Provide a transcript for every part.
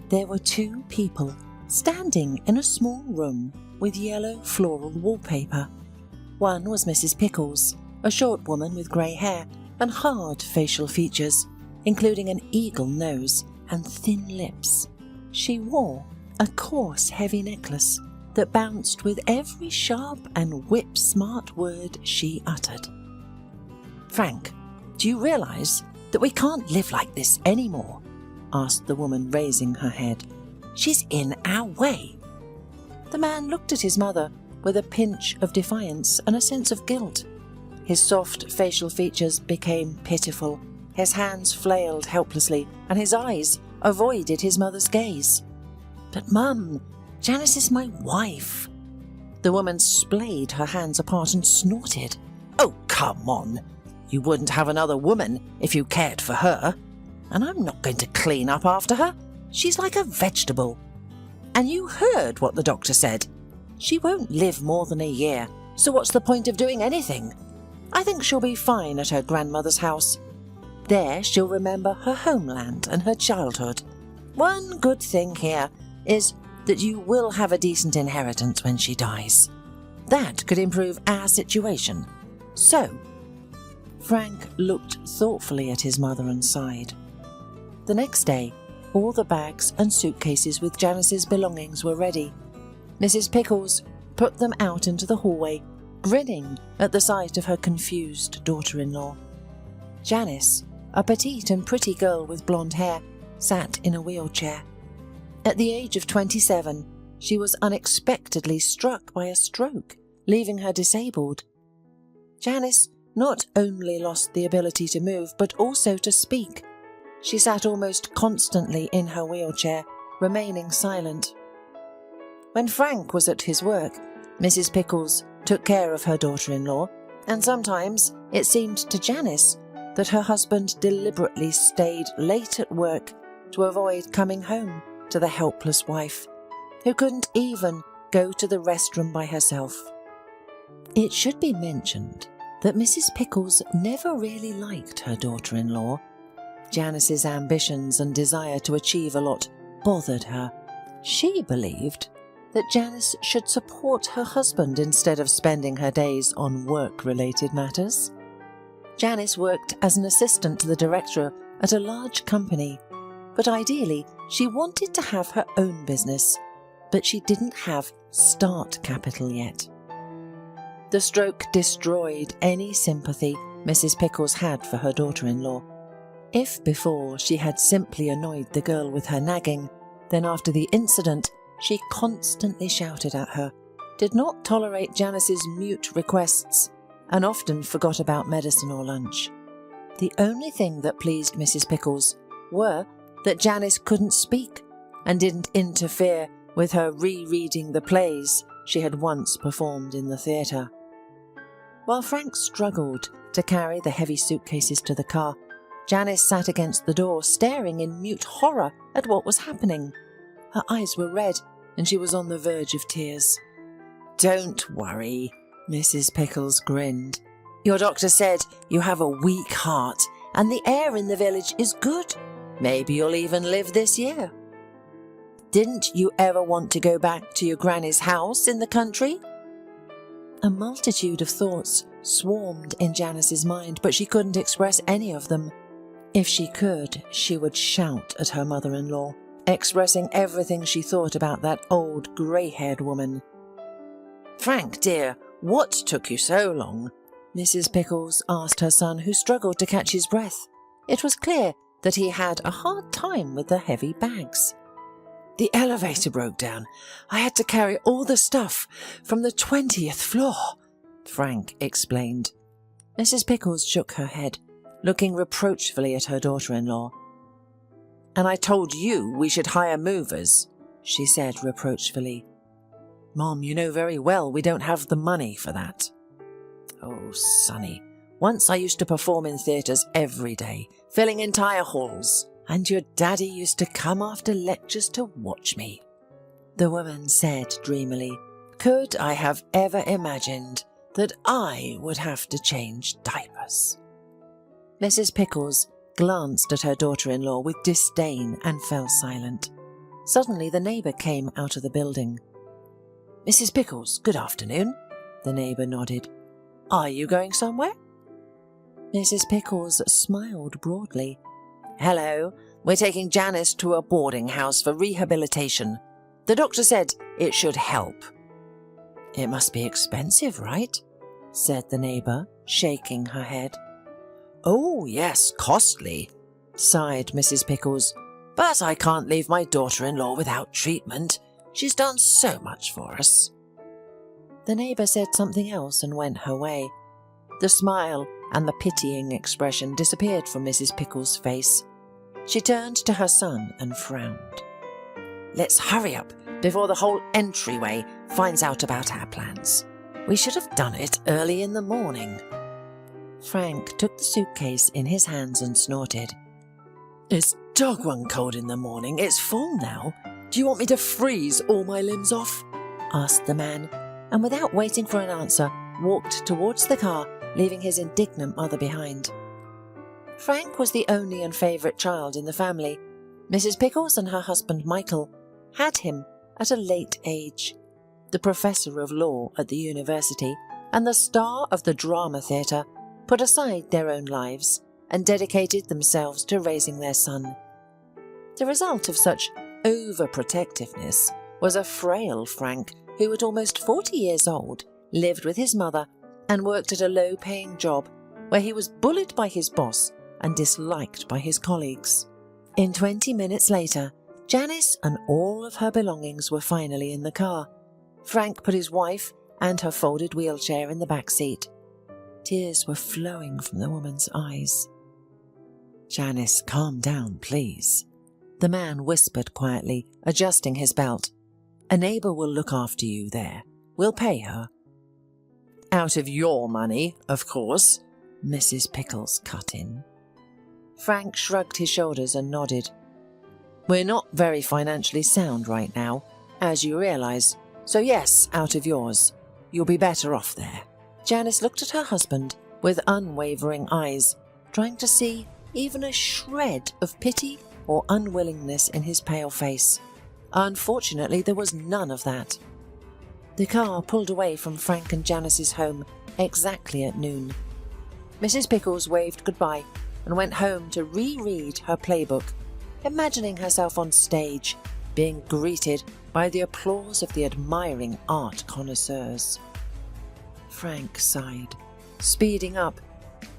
There were two people standing in a small room with yellow floral wallpaper. One was Mrs. Pickles, a short woman with grey hair and hard facial features, including an eagle nose and thin lips. She wore a coarse, heavy necklace that bounced with every sharp and whip-smart word she uttered. "Frank, do you realise that we can't live like this anymore?" asked the woman, raising her head. "She's in our way." The man looked at his mother with a pinch of defiance and a sense of guilt. His soft facial features became pitiful, his hands flailed helplessly, and his eyes avoided his mother's gaze. "But Mum, Janice is my wife." The woman splayed her hands apart and snorted. "Oh, come on. You wouldn't have another woman if you cared for her. And I'm not going to clean up after her. She's like a vegetable. And you heard what the doctor said. She won't live more than a year, so what's the point of doing anything? I think she'll be fine at her grandmother's house. There she'll remember her homeland and her childhood. One good thing here is that you will have a decent inheritance when she dies. That could improve our situation. So..." Frank looked thoughtfully at his mother and sighed. The next day, all the bags and suitcases with Janice's belongings were ready. Mrs. Pickles put them out into the hallway, grinning at the sight of her confused daughter-in-law. Janice, a petite and pretty girl with blonde hair, sat in a wheelchair. At the age of 27, she was unexpectedly struck by a stroke, leaving her disabled. Janice not only lost the ability to move, but also to speak. She sat almost constantly in her wheelchair, remaining silent. When Frank was at his work, Mrs. Pickles took care of her daughter-in-law, and sometimes it seemed to Janice that her husband deliberately stayed late at work to avoid coming home to the helpless wife, who couldn't even go to the restroom by herself. It should be mentioned that Mrs. Pickles never really liked her daughter-in-law. Janice's ambitions and desire to achieve a lot bothered her. She believed that Janice should support her husband instead of spending her days on work-related matters. Janice worked as an assistant to the director at a large company, but ideally she wanted to have her own business, but she didn't have start capital yet. The stroke destroyed any sympathy Mrs. Pickles had for her daughter-in-law. If before she had simply annoyed the girl with her nagging, then after the incident she constantly shouted at her, did not tolerate Janice's mute requests, and often forgot about medicine or lunch. The only thing that pleased Mrs. Pickles were that Janice couldn't speak and didn't interfere with her rereading the plays she had once performed in the theatre. While Frank struggled to carry the heavy suitcases to the car, Janice sat against the door, staring in mute horror at what was happening. Her eyes were red, and she was on the verge of tears. "Don't worry," Mrs. Pickles grinned. "Your doctor said you have a weak heart, and the air in the village is good. Maybe you'll even live this year. Didn't you ever want to go back to your granny's house in the country?" A multitude of thoughts swarmed in Janice's mind, but she couldn't express any of them. If she could, she would shout at her mother-in-law, expressing everything she thought about that old grey-haired woman. "Frank, dear, what took you so long?" Mrs. Pickles asked her son, who struggled to catch his breath. It was clear that he had a hard time with the heavy bags. "The elevator broke down. I had to carry all the stuff from the 20th floor," Frank explained. Mrs. Pickles shook her head, looking reproachfully at her daughter-in-law. "And I told you we should hire movers," she said reproachfully. "Mom, you know very well we don't have the money for that." "Oh, Sonny, once I used to perform in theatres every day, filling entire halls, and your daddy used to come after lectures to watch me," the woman said dreamily. "Could I have ever imagined that I would have to change diapers?" Mrs. Pickles glanced at her daughter-in-law with disdain and fell silent. Suddenly the neighbour came out of the building. "Mrs. Pickles, good afternoon." The neighbour nodded. "Are you going somewhere?" Mrs. Pickles smiled broadly. "Hello, we're taking Janice to a boarding house for rehabilitation. The doctor said it should help." "It must be expensive, right?" said the neighbour, shaking her head. "Oh, yes, costly," sighed Mrs. Pickles. "But I can't leave my daughter-in-law without treatment. She's done so much for us." The neighbour said something else and went her way. The smile and the pitying expression disappeared from Mrs. Pickles' face. She turned to her son and frowned. "Let's hurry up before the whole entryway finds out about our plans. We should have done it early in the morning." Frank took the suitcase in his hands and snorted. "It's dog-one cold in the morning. It's full now. Do you want me to freeze all my limbs off?" asked the man, and without waiting for an answer, walked towards the car, leaving his indignant mother behind. Frank was the only and favourite child in the family. Mrs. Pickles and her husband Michael had him at a late age. The professor of law at the university and the star of the drama theatre put aside their own lives and dedicated themselves to raising their son. The result of such overprotectiveness was a frail Frank who, at almost 40 years old, lived with his mother and worked at a low-paying job where he was bullied by his boss and disliked by his colleagues. 20 minutes later, Janice and all of her belongings were finally in the car. Frank put his wife and her folded wheelchair in the back seat. Tears were flowing from the woman's eyes. "Janice, calm down, please," the man whispered quietly, adjusting his belt. "A neighbour will look after you there. We'll pay her." "Out of your money, of course," Mrs. Pickles cut in. Frank shrugged his shoulders and nodded. "We're not very financially sound right now, as you realise, so yes, out of yours. You'll be better off there." Janice looked at her husband with unwavering eyes, trying to see even a shred of pity or unwillingness in his pale face. Unfortunately, there was none of that. The car pulled away from Frank and Janice's home exactly at noon. Mrs. Pickles waved goodbye and went home to reread her playbook, imagining herself on stage, being greeted by the applause of the admiring art connoisseurs. Frank sighed, speeding up.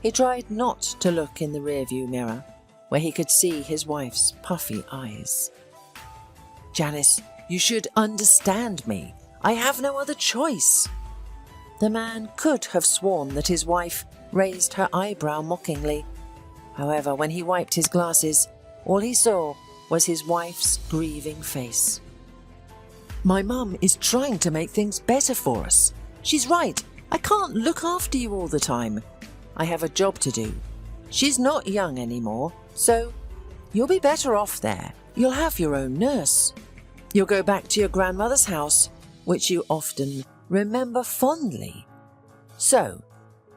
He tried not to look in the rearview mirror, where he could see his wife's puffy eyes. "Janice, you should understand me. I have no other choice." The man could have sworn that his wife raised her eyebrow mockingly. However, when he wiped his glasses, all he saw was his wife's grieving face. "My mum is trying to make things better for us. She's right. I can't look after you all the time. I have a job to do. She's not young anymore, so you'll be better off there. You'll have your own nurse. You'll go back to your grandmother's house, which you often remember fondly." So,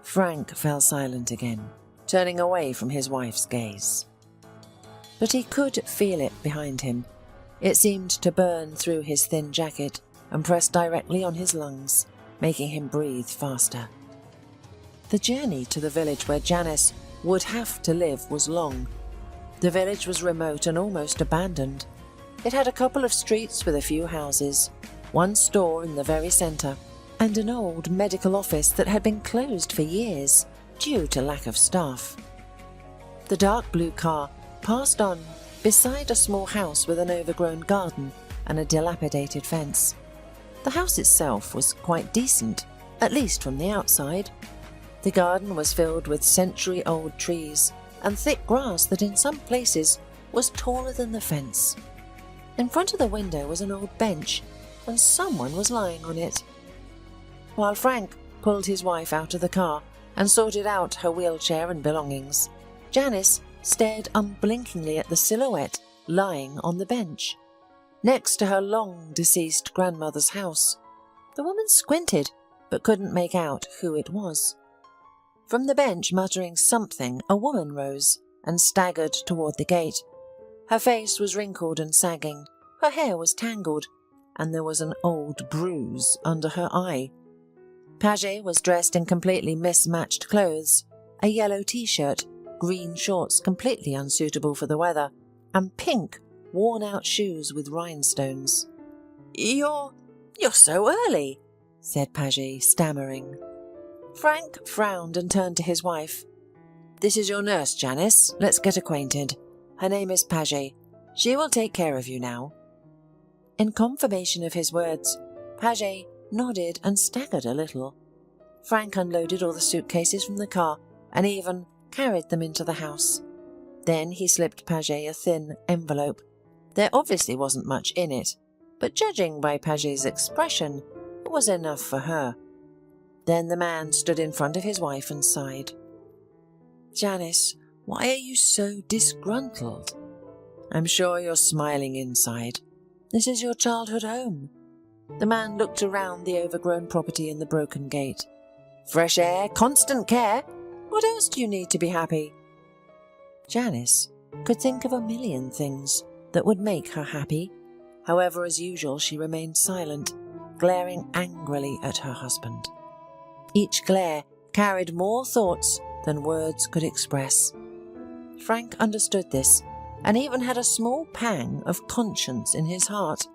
Frank fell silent again, turning away from his wife's gaze. But he could feel it behind him. It seemed to burn through his thin jacket and press directly on his lungs, making him breathe faster. The journey to the village where Janice would have to live was long. The village was remote and almost abandoned. It had a couple of streets with a few houses, one store in the very centre, and an old medical office that had been closed for years due to lack of staff. The dark blue car passed on beside a small house with an overgrown garden and a dilapidated fence. The house itself was quite decent, at least from the outside. The garden was filled with century-old trees and thick grass that in some places was taller than the fence. In front of the window was an old bench, and someone was lying on it. While Frank pulled his wife out of the car and sorted out her wheelchair and belongings, Janice stared unblinkingly at the silhouette lying on the bench, next to her long-deceased grandmother's house. The woman squinted, but couldn't make out who it was. From the bench, muttering something, a woman rose and staggered toward the gate. Her face was wrinkled and sagging, Her hair was tangled, and there was an old bruise under her eye. Paget was dressed in completely mismatched clothes, a yellow t-shirt, green shorts completely unsuitable for the weather, and pink, worn-out shoes with rhinestones. You're so early," said Paget, stammering. Frank frowned and turned to his wife. "This is your nurse, Janice. Let's get acquainted. Her name is Paget. She will take care of you now." In confirmation of his words, Paget nodded and staggered a little. Frank unloaded all the suitcases from the car and even carried them into the house. Then he slipped Paget a thin envelope. There obviously wasn't much in it, but judging by Paget's expression, it was enough for her. Then the man stood in front of his wife and sighed. "Janice, why are you so disgruntled? I'm sure you're smiling inside. This is your childhood home." The man looked around the overgrown property and the broken gate. "Fresh air, constant care. What else do you need to be happy?" Janice could think of a million things that would make her happy. However, as usual, she remained silent, glaring angrily at her husband. Each glare carried more thoughts than words could express. Frank understood this, and even had a small pang of conscience in his heart.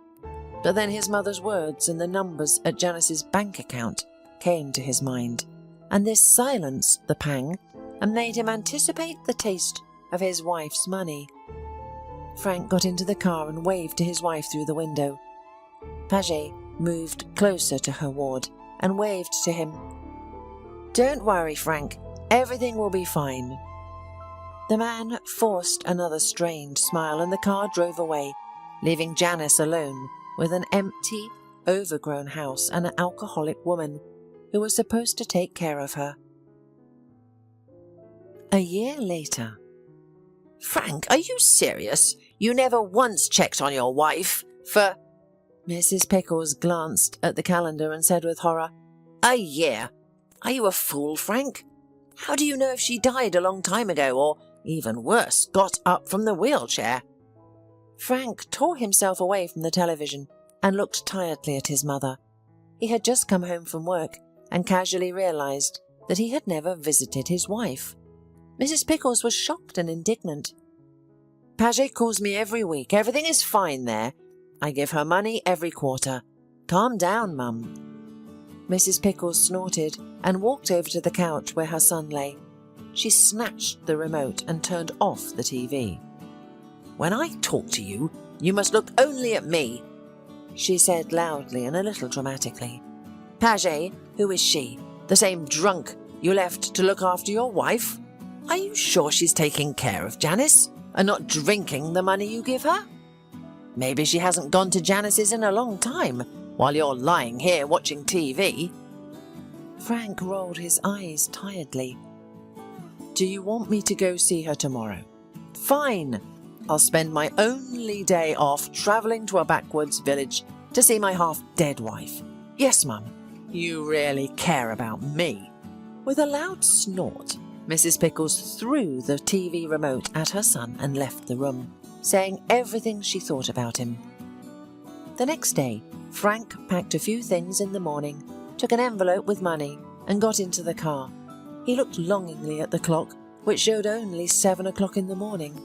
But then his mother's words and the numbers at Janice's bank account came to his mind, and this silenced the pang and made him anticipate the taste of his wife's money. Frank got into the car and waved to his wife through the window. Paget moved closer to her ward and waved to him. "Don't worry, Frank. Everything will be fine." The man forced another strained smile and the car drove away, leaving Janice alone with an empty, overgrown house and an alcoholic woman who was supposed to take care of her. A year later. "Frank, are you serious? You never once checked on your wife for—" Mrs. Pickles glanced at the calendar and said with horror, "A year? Are you a fool, Frank? How do you know if she died a long time ago or, even worse, got up from the wheelchair?" Frank tore himself away from the television and looked tiredly at his mother. He had just come home from work and casually realized that he had never visited his wife. Mrs. Pickles was shocked and indignant. "Paget calls me every week. Everything is fine there. I give her money every quarter. Calm down, Mum." Mrs. Pickles snorted and walked over to the couch where her son lay. She snatched the remote and turned off the TV. "When I talk to you, you must look only at me," she said loudly and a little dramatically. "Paget, who is she? The same drunk you left to look after your wife? Are you sure she's taking care of Janice and not drinking the money you give her? Maybe she hasn't gone to Janice's in a long time while you're lying here watching TV." Frank rolled his eyes tiredly. "Do you want me to go see her tomorrow? Fine. I'll spend my only day off travelling to a backwoods village to see my half-dead wife. Yes, Mum, you really care about me." With a loud snort, Mrs. Pickles threw the TV remote at her son and left the room, saying everything she thought about him. The next day, Frank packed a few things in the morning, took an envelope with money, and got into the car. He looked longingly at the clock, which showed only 7 o'clock in the morning.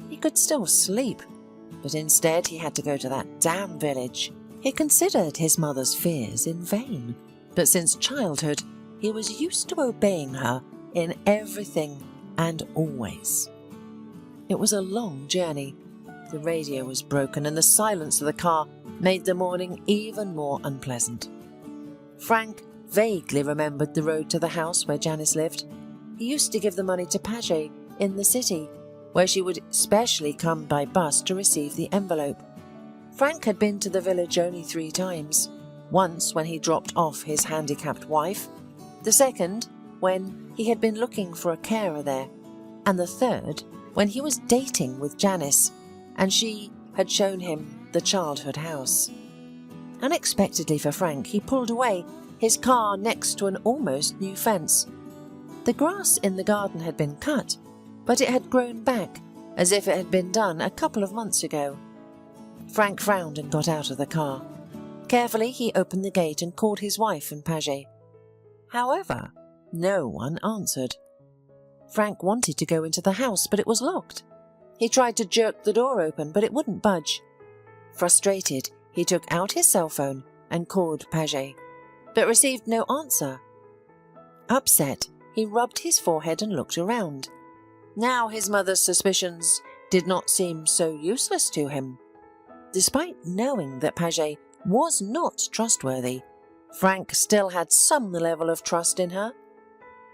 He could still sleep, but instead he had to go to that damn village. He considered his mother's fears in vain, but since childhood he was used to obeying her in everything and always. It was a long journey. The radio was broken and the silence of the car made the morning even more unpleasant. Frank vaguely remembered the road to the house where Janice lived. He used to give the money to Paget in the city, where she would specially come by bus to receive the envelope. Frank had been to the village only 3 times, once when he dropped off his handicapped wife, the second when he had been looking for a carer there, and the third when he was dating with Janice, and she had shown him the childhood house. Unexpectedly for Frank, he pulled away, his car next to an almost new fence. The grass in the garden had been cut, but it had grown back, as if it had been done a couple of months ago. Frank frowned and got out of the car. Carefully, he opened the gate and called his wife and Paget. However, no one answered. Frank wanted to go into the house, but it was locked. He tried to jerk the door open, but it wouldn't budge. Frustrated, he took out his cell phone and called Paget, but received no answer. Upset, he rubbed his forehead and looked around. Now his mother's suspicions did not seem so useless to him. Despite knowing that Paget was not trustworthy, Frank still had some level of trust in her.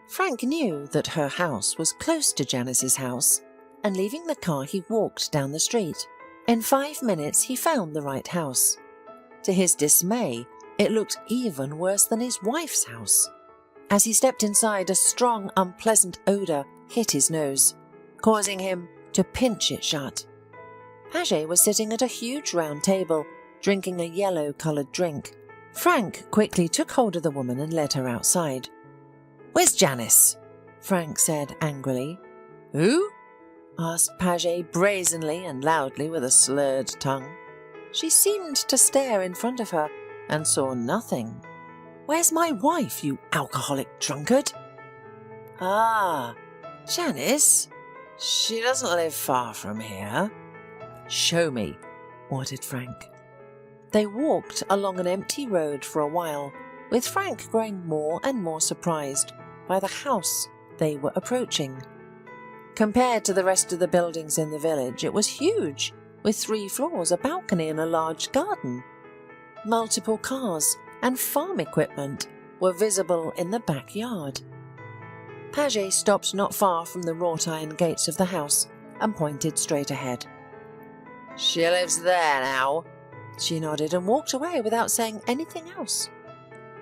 Frank knew that her house was close to Janice's house, and leaving the car he walked down the street. In 5 minutes he found the right house. To his dismay, it looked even worse than his wife's house. As he stepped inside, a strong, unpleasant odour hit his nose, causing him to pinch it shut. Paget was sitting at a huge round table, drinking a yellow-coloured drink. Frank quickly took hold of the woman and led her outside. "Where's Janice?" Frank said angrily. "Who?" asked Paget brazenly and loudly with a slurred tongue. She seemed to stare in front of her and saw nothing. "Where's my wife, you alcoholic drunkard?" "Ah, Janice? She doesn't live far from here." "Show me," ordered Frank. They walked along an empty road for a while, with Frank growing more and more surprised by the house they were approaching. Compared to the rest of the buildings in the village, it was huge, with 3 floors, a balcony and a large garden. Multiple cars and farm equipment were visible in the backyard. Paget stopped not far from the wrought iron gates of the house and pointed straight ahead. "She lives there now." She nodded and walked away without saying anything else.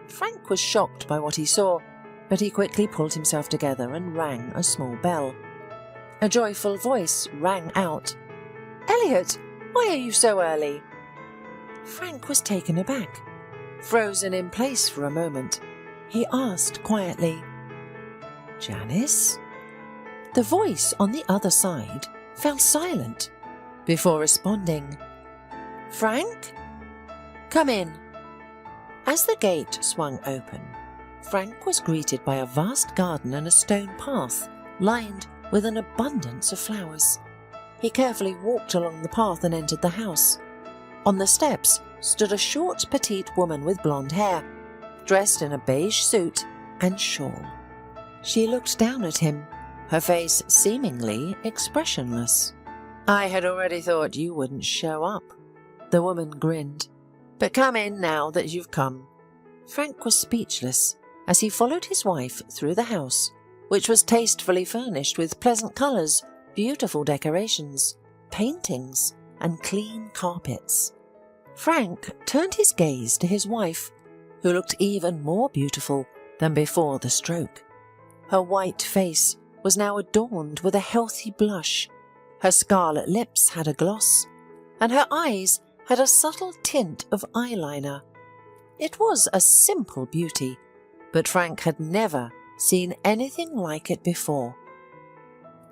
Frank was shocked by what he saw, but he quickly pulled himself together and rang a small bell. A joyful voice rang out. "Elliot, why are you so early?" Frank was taken aback. Frozen in place for a moment, he asked quietly, "Janice?" The voice on the other side fell silent before responding, "Frank? Come in." As the gate swung open, Frank was greeted by a vast garden and a stone path lined with an abundance of flowers. He carefully walked along the path and entered the house. On the steps stood a short, petite woman with blonde hair, dressed in a beige suit and shawl. She looked down at him, her face seemingly expressionless. "I had already thought you wouldn't show up," the woman grinned. "But come in now that you've come." Frank was speechless as he followed his wife through the house, which was tastefully furnished with pleasant colours, beautiful decorations, paintings, and clean carpets. Frank turned his gaze to his wife, who looked even more beautiful than before the stroke. Her white face was now adorned with a healthy blush, her scarlet lips had a gloss, and her eyes had a subtle tint of eyeliner. It was a simple beauty, but Frank had never seen anything like it before.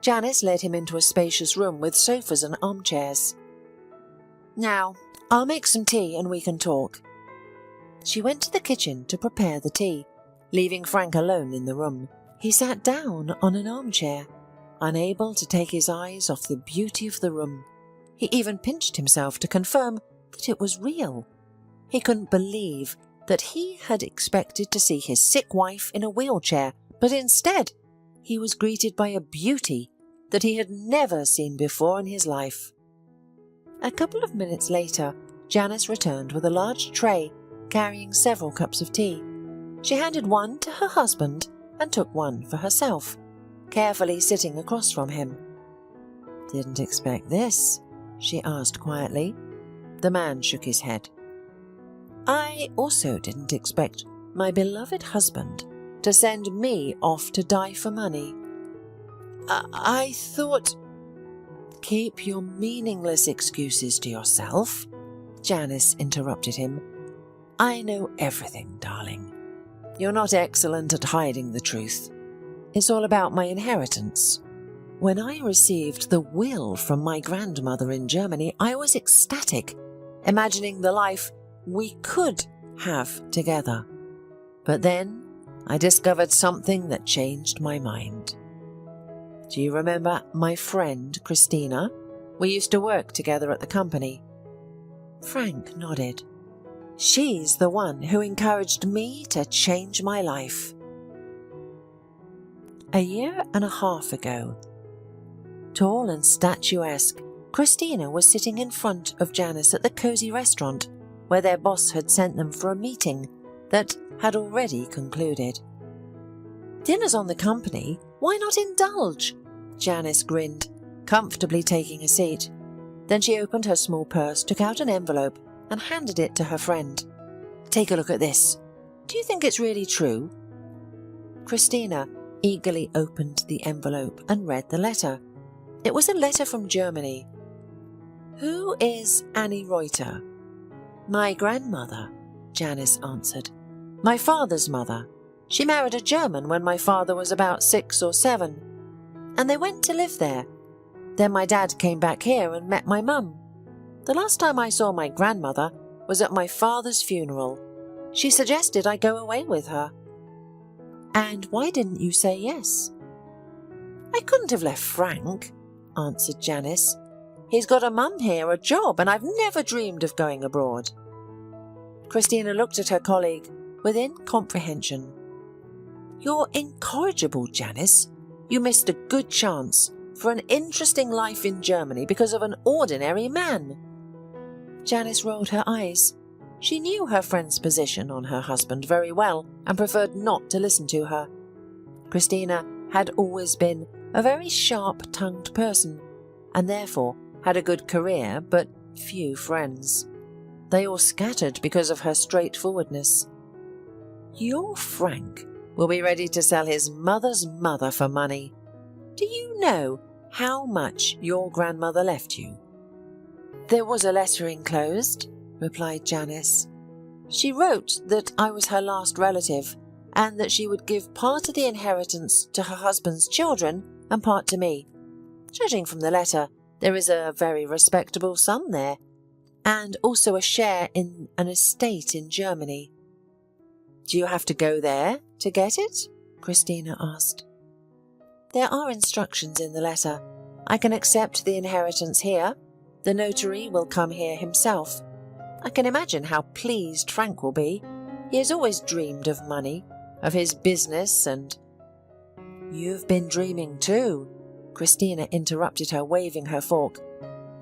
Janice led him into a spacious room with sofas and armchairs. "Now, I'll make some tea and we can talk." She went to the kitchen to prepare the tea, leaving Frank alone in the room. He sat down on an armchair, unable to take his eyes off the beauty of the room. He even pinched himself to confirm that it was real. He couldn't believe that he had expected to see his sick wife in a wheelchair, but instead he was greeted by a beauty that he had never seen before in his life. A couple of minutes later, Janice returned with a large tray carrying several cups of tea. She handed one to her husband and took one for herself, carefully sitting across from him. "Didn't expect this?" she asked quietly. The man shook his head. "I also didn't expect my beloved husband to send me off to die for money. I thought—" "Keep your meaningless excuses to yourself," Janice interrupted him. "I know everything, darling. You're not excellent at hiding the truth. It's all about my inheritance. When I received the will from my grandmother in Germany, I was ecstatic. imagining the life we could have together. But then I discovered something that changed my mind. Do you remember my friend Christina? We used to work together at the company. Frank nodded. She's the one who encouraged me to change my life. A year and a half ago, tall and statuesque, Christina was sitting in front of Janice at the cosy restaurant where their boss had sent them for a meeting that had already concluded. Dinner's on the company, why not indulge? Janice grinned, comfortably taking a seat. Then she opened her small purse, took out an envelope and handed it to her friend. Take a look at this. Do you think it's really true? Christina eagerly opened the envelope and read the letter. It was a letter from Germany. Who is Annie Reuter? My grandmother, Janice answered. My father's mother. She married a German when my father was about 6 or 7, and they went to live there. Then my dad came back here and met my mum. The last time I saw my grandmother was at my father's funeral. She suggested I go away with her. And why didn't you say yes? I couldn't have left Frank, answered Janice. He's got a mum here, a job, and I've never dreamed of going abroad. Christina looked at her colleague with incomprehension. You're incorrigible, Janice. You missed a good chance for an interesting life in Germany because of an ordinary man. Janice rolled her eyes. She knew her friend's position on her husband very well and preferred not to listen to her. Christina had always been a very sharp-tongued person and therefore had a good career but few friends. They all scattered because of her straightforwardness. Your Frank will be ready to sell his mother's mother for money. Do you know how much your grandmother left you? There was a letter enclosed, replied Janice. She wrote that I was her last relative and that she would give part of the inheritance to her husband's children and part to me. Judging from the letter, there is a very respectable sum there, and also a share in an estate in Germany. Do you have to go there to get it? Christina asked. There are instructions in the letter. I can accept the inheritance here. The notary will come here himself. I can imagine how pleased Frank will be. He has always dreamed of money, of his business and... You've been dreaming too, Christina interrupted her, waving her fork.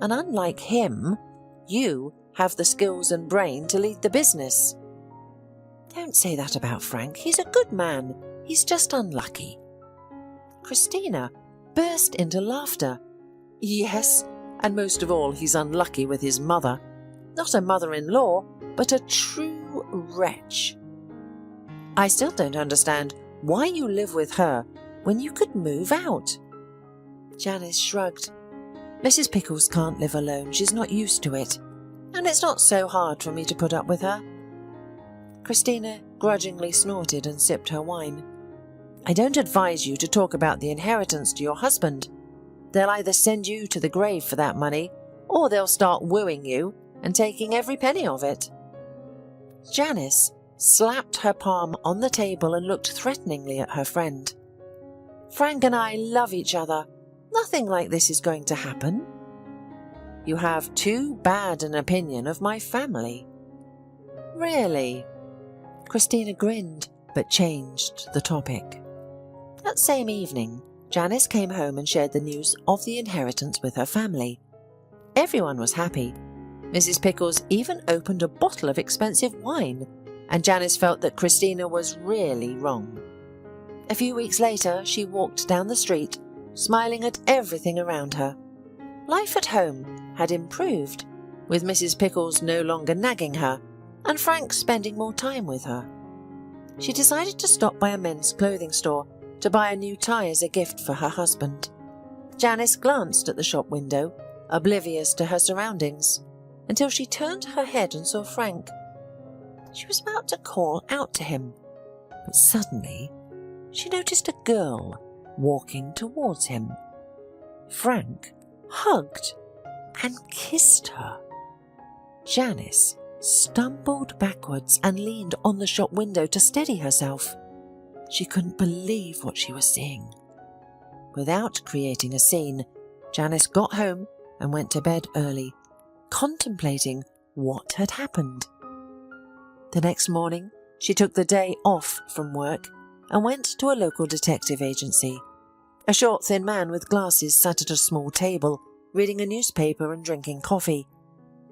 And unlike him, you have the skills and brain to lead the business. Don't say that about Frank. He's a good man. He's just unlucky. Christina burst into laughter. Yes, and most of all, he's unlucky with his mother. Not a mother-in-law, but a true wretch. I still don't understand why you live with her when you could move out. Janice shrugged. Mrs. Pickles can't live alone. She's not used to it. And it's not so hard for me to put up with her. Christina grudgingly snorted and sipped her wine. I don't advise you to talk about the inheritance to your husband. They'll either send you to the grave for that money, or they'll start wooing you and taking every penny of it. Janice slapped her palm on the table and looked threateningly at her friend. Frank and I love each other. Nothing like this is going to happen. You have too bad an opinion of my family. Really? Christina grinned, but changed the topic. That same evening, Janice came home and shared the news of the inheritance with her family. Everyone was happy. Mrs. Pickles even opened a bottle of expensive wine, and Janice felt that Christina was really wrong. A few weeks later, she walked down the street, smiling at everything around her. Life at home had improved, with Mrs. Pickles no longer nagging her, and Frank spending more time with her. She decided to stop by a men's clothing store to buy a new tie as a gift for her husband. Janice glanced at the shop window, oblivious to her surroundings, until she turned her head and saw Frank. She was about to call out to him, but suddenly she noticed a girl walking towards him. Frank hugged and kissed her. Janice stumbled backwards and leaned on the shop window to steady herself. She couldn't believe what she was seeing. Without creating a scene, Janice got home and went to bed early, contemplating what had happened. The next morning, she took the day off from work and went to a local detective agency. A short, thin man with glasses sat at a small table, reading a newspaper and drinking coffee.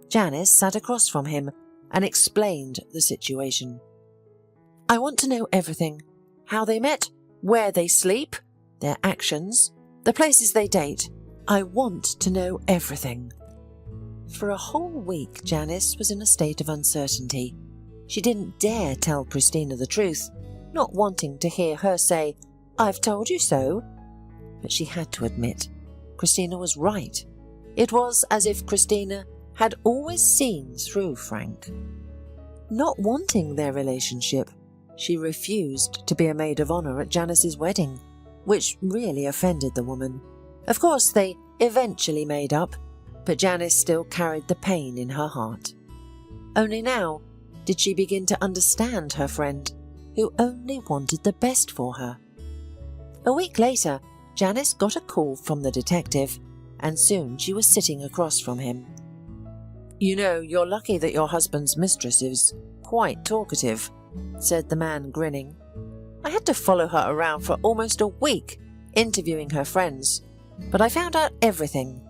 Janice sat across from him and explained the situation. "I want to know everything. How they met, where they sleep, their actions, the places they date. I want to know everything." For a whole week, Janice was in a state of uncertainty. She didn't dare tell Christina the truth, not wanting to hear her say, "I've told you so." But she had to admit, Christina was right. It was as if Christina had always seen through Frank. Not wanting their relationship, she refused to be a maid of honour at Janice's wedding, which really offended the woman. Of course, they eventually made up, but Janice still carried the pain in her heart. Only now did she begin to understand her friend, who only wanted the best for her. A week later, Janice got a call from the detective, and soon she was sitting across from him. "You know, you're lucky that your husband's mistress is quite talkative," said the man, grinning. "I had to follow her around for almost a week, interviewing her friends, but I found out everything.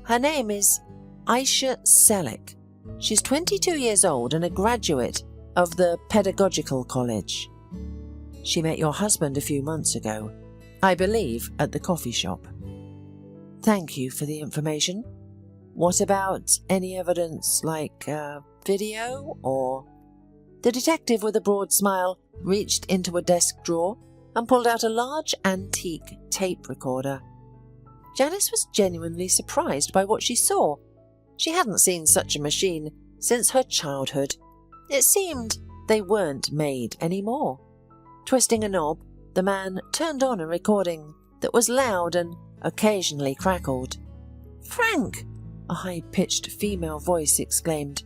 Her name is Aisha Selleck. She's 22 years old and a graduate of the Pedagogical College. She met your husband a few months ago, I believe at the coffee shop." "Thank you for the information. What about any evidence like video or—" The detective, with a broad smile, reached into a desk drawer and pulled out a large antique tape recorder. Janice was genuinely surprised by what she saw. She hadn't seen such a machine since her childhood. It seemed they weren't made anymore. Twisting a knob, the man turned on a recording that was loud and occasionally crackled. "Frank!" a high-pitched female voice exclaimed.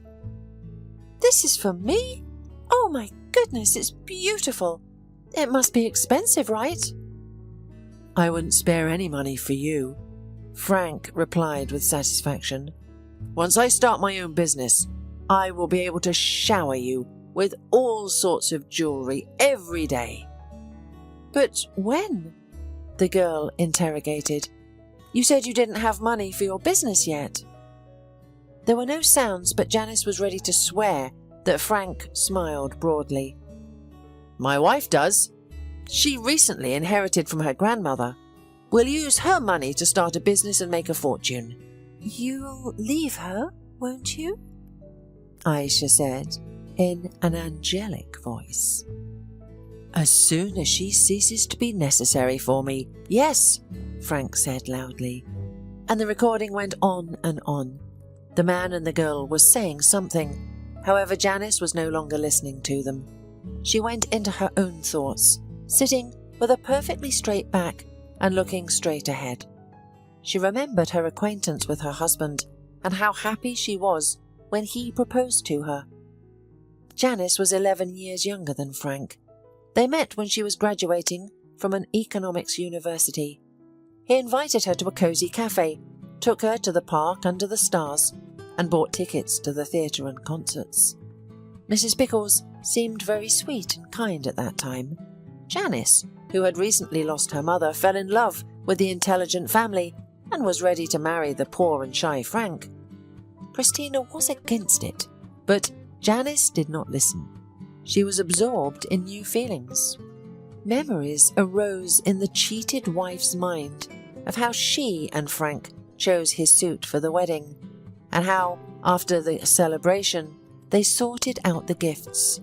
"This is for me? Oh my goodness, it's beautiful. It must be expensive, right?" "I wouldn't spare any money for you," Frank replied with satisfaction. "Once I start my own business, I will be able to shower you with all sorts of jewellery every day." "But when?" the girl interrogated. "You said you didn't have money for your business yet." There were no sounds, but Janice was ready to swear that Frank smiled broadly. "My wife does. She recently inherited from her grandmother. We'll use her money to start a business and make a fortune." "You'll leave her, won't you?" Aisha said in an angelic voice. "As soon as she ceases to be necessary for me, yes," Frank said loudly. And the recording went on and on. The man and the girl were saying something. However, Janice was no longer listening to them. She went into her own thoughts, sitting with a perfectly straight back and looking straight ahead. She remembered her acquaintance with her husband and how happy she was when he proposed to her. Janice was 11 years younger than Frank. They met when she was graduating from an economics university. He invited her to a cosy cafe, took her to the park under the stars, and bought tickets to the theatre and concerts. Mrs. Pickles seemed very sweet and kind at that time. Janice, who had recently lost her mother, fell in love with the intelligent family and was ready to marry the poor and shy Frank. Christina was against it, but Janice did not listen. She was absorbed in new feelings. Memories arose in the cheated wife's mind of how she and Frank chose his suit for the wedding, and how, after the celebration, they sorted out the gifts.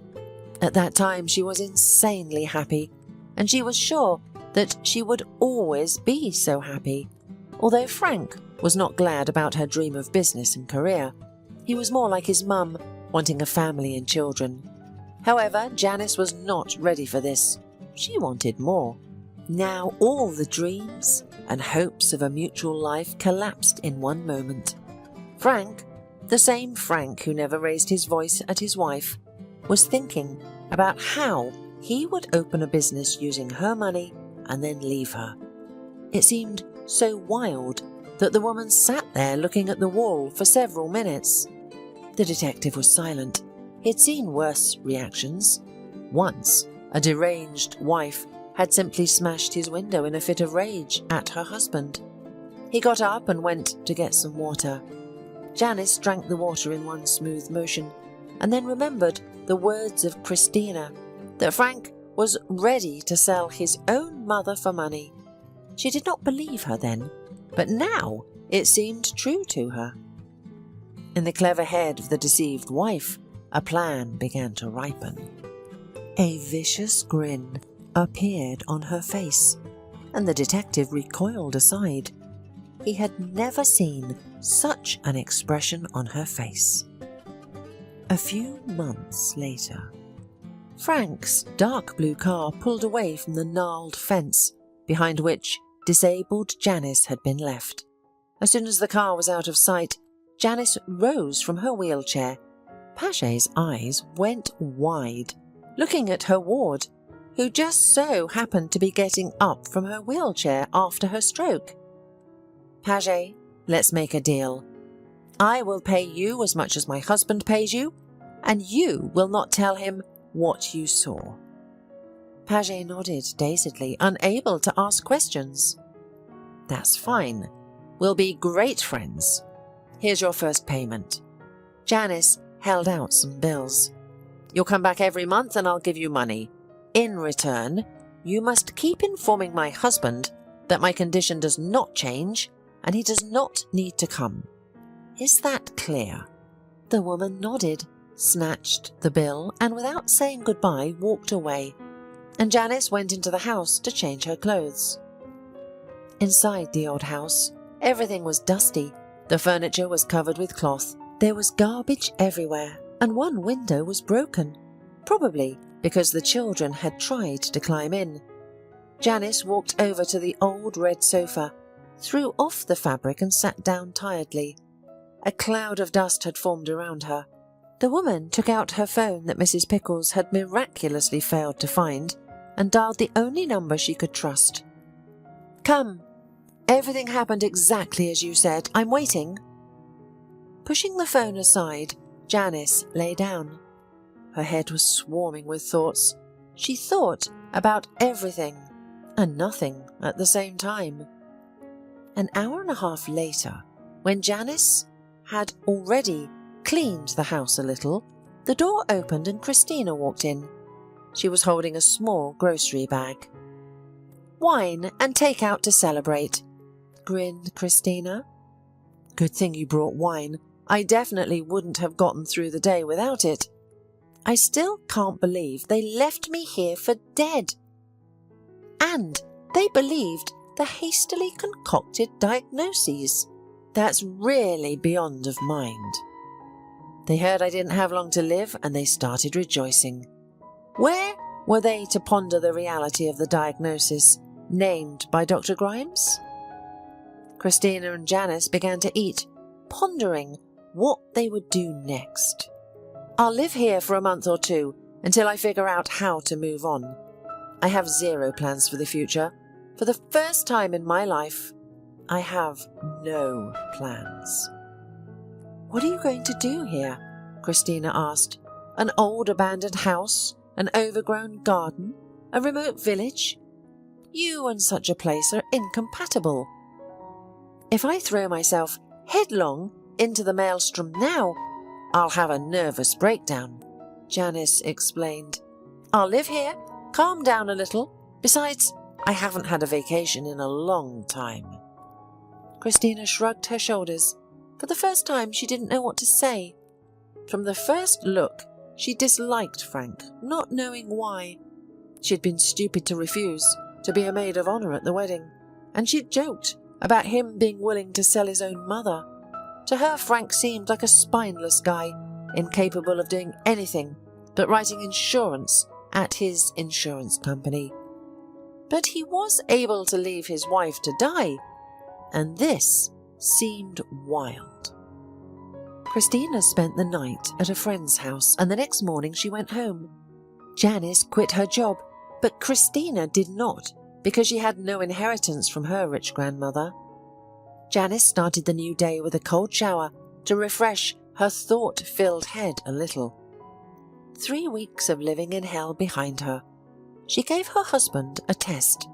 At that time she was insanely happy, and she was sure that she would always be so happy. Although Frank was not glad about her dream of business and career, he was more like his mum, wanting a family and children. However, Janice was not ready for this. She wanted more. Now all the dreams and hopes of a mutual life collapsed in one moment. Frank, The same Frank who never raised his voice at his wife was thinking about how he would open a business using her money and then leave her. It seemed so wild that the woman sat there looking at the wall for several minutes. The detective was silent. He'd seen worse reactions. Once, a deranged wife had simply smashed his window in a fit of rage at her husband. He got up and went to get some water. Janice drank the water in one smooth motion and then remembered the words of Christina, that Frank was ready to sell his own mother for money. She did not believe her then, but now it seemed true to her. In the clever head of the deceived wife, a plan began to ripen. A vicious grin appeared on her face, and the detective recoiled aside. He had never seen such an expression on her face. A few months later, Frank's dark blue car pulled away from the gnarled fence behind which disabled Janice had been left. As soon as the car was out of sight, Janice rose from her wheelchair. Paget's eyes went wide, looking at her ward, who just so happened to be getting up from her wheelchair after her stroke. "Paget, let's make a deal. I will pay you as much as my husband pays you, and you will not tell him what you saw." Paget nodded dazedly, unable to ask questions. "That's fine. We'll be great friends. Here's your first payment." Janice held out some bills. "You'll come back every month and I'll give you money. In return, you must keep informing my husband that my condition does not change and he does not need to come. Is that clear?" The woman nodded, snatched the bill, and without saying goodbye walked away, and Janice went into the house to change her clothes. Inside the old house, everything was dusty. The furniture was covered with cloth. There was garbage everywhere, and one window was broken, probably because the children had tried to climb in. Janice walked over to the old red sofa, threw off the fabric and sat down tiredly. A cloud of dust had formed around her. The woman took out her phone that Mrs. Pickles had miraculously failed to find and dialed the only number she could trust. "Come. Everything happened exactly as you said. I'm waiting." Pushing the phone aside, Janice lay down. Her head was swarming with thoughts. She thought about everything and nothing at the same time. An hour and a half later, when Janice had already cleaned the house a little, the door opened and Christina walked in. She was holding a small grocery bag. "Wine and takeout to celebrate," grinned Christina. "Good thing you brought wine. I definitely wouldn't have gotten through the day without it. I still can't believe they left me here for dead. And they believed the hastily concocted diagnoses. That's really beyond of mind. They heard I didn't have long to live and they started rejoicing. Where were they to ponder the reality of the diagnosis named by Dr. Grimes?" Christina and Janice began to eat, pondering what they would do next. "I'll live here for a month or two until I figure out how to move on. I have zero plans for the future. For the first time in my life, I have no plans." "What are you going to do here?" Christina asked. "An old abandoned house, an overgrown garden, a remote village? You and such a place are incompatible. If I throw myself headlong into the maelstrom now, I'll have a nervous breakdown," Janice explained. "I'll live here, calm down a little. Besides, I haven't had a vacation in a long time." Christina shrugged her shoulders. For the first time, she didn't know what to say. From the first look, she disliked Frank, not knowing why. She'd been stupid to refuse to be a maid of honour at the wedding, and she'd joked about him being willing to sell his own mother. To her, Frank seemed like a spineless guy, incapable of doing anything but writing insurance at his insurance company. But he was able to leave his wife to die, and this seemed wild. Christina spent the night at a friend's house and the next morning she went home. Janice quit her job, but Christina did not because she had no inheritance from her rich grandmother. Janice started the new day with a cold shower to refresh her thought-filled head a little. 3 weeks of living in hell behind her, she gave her husband a test.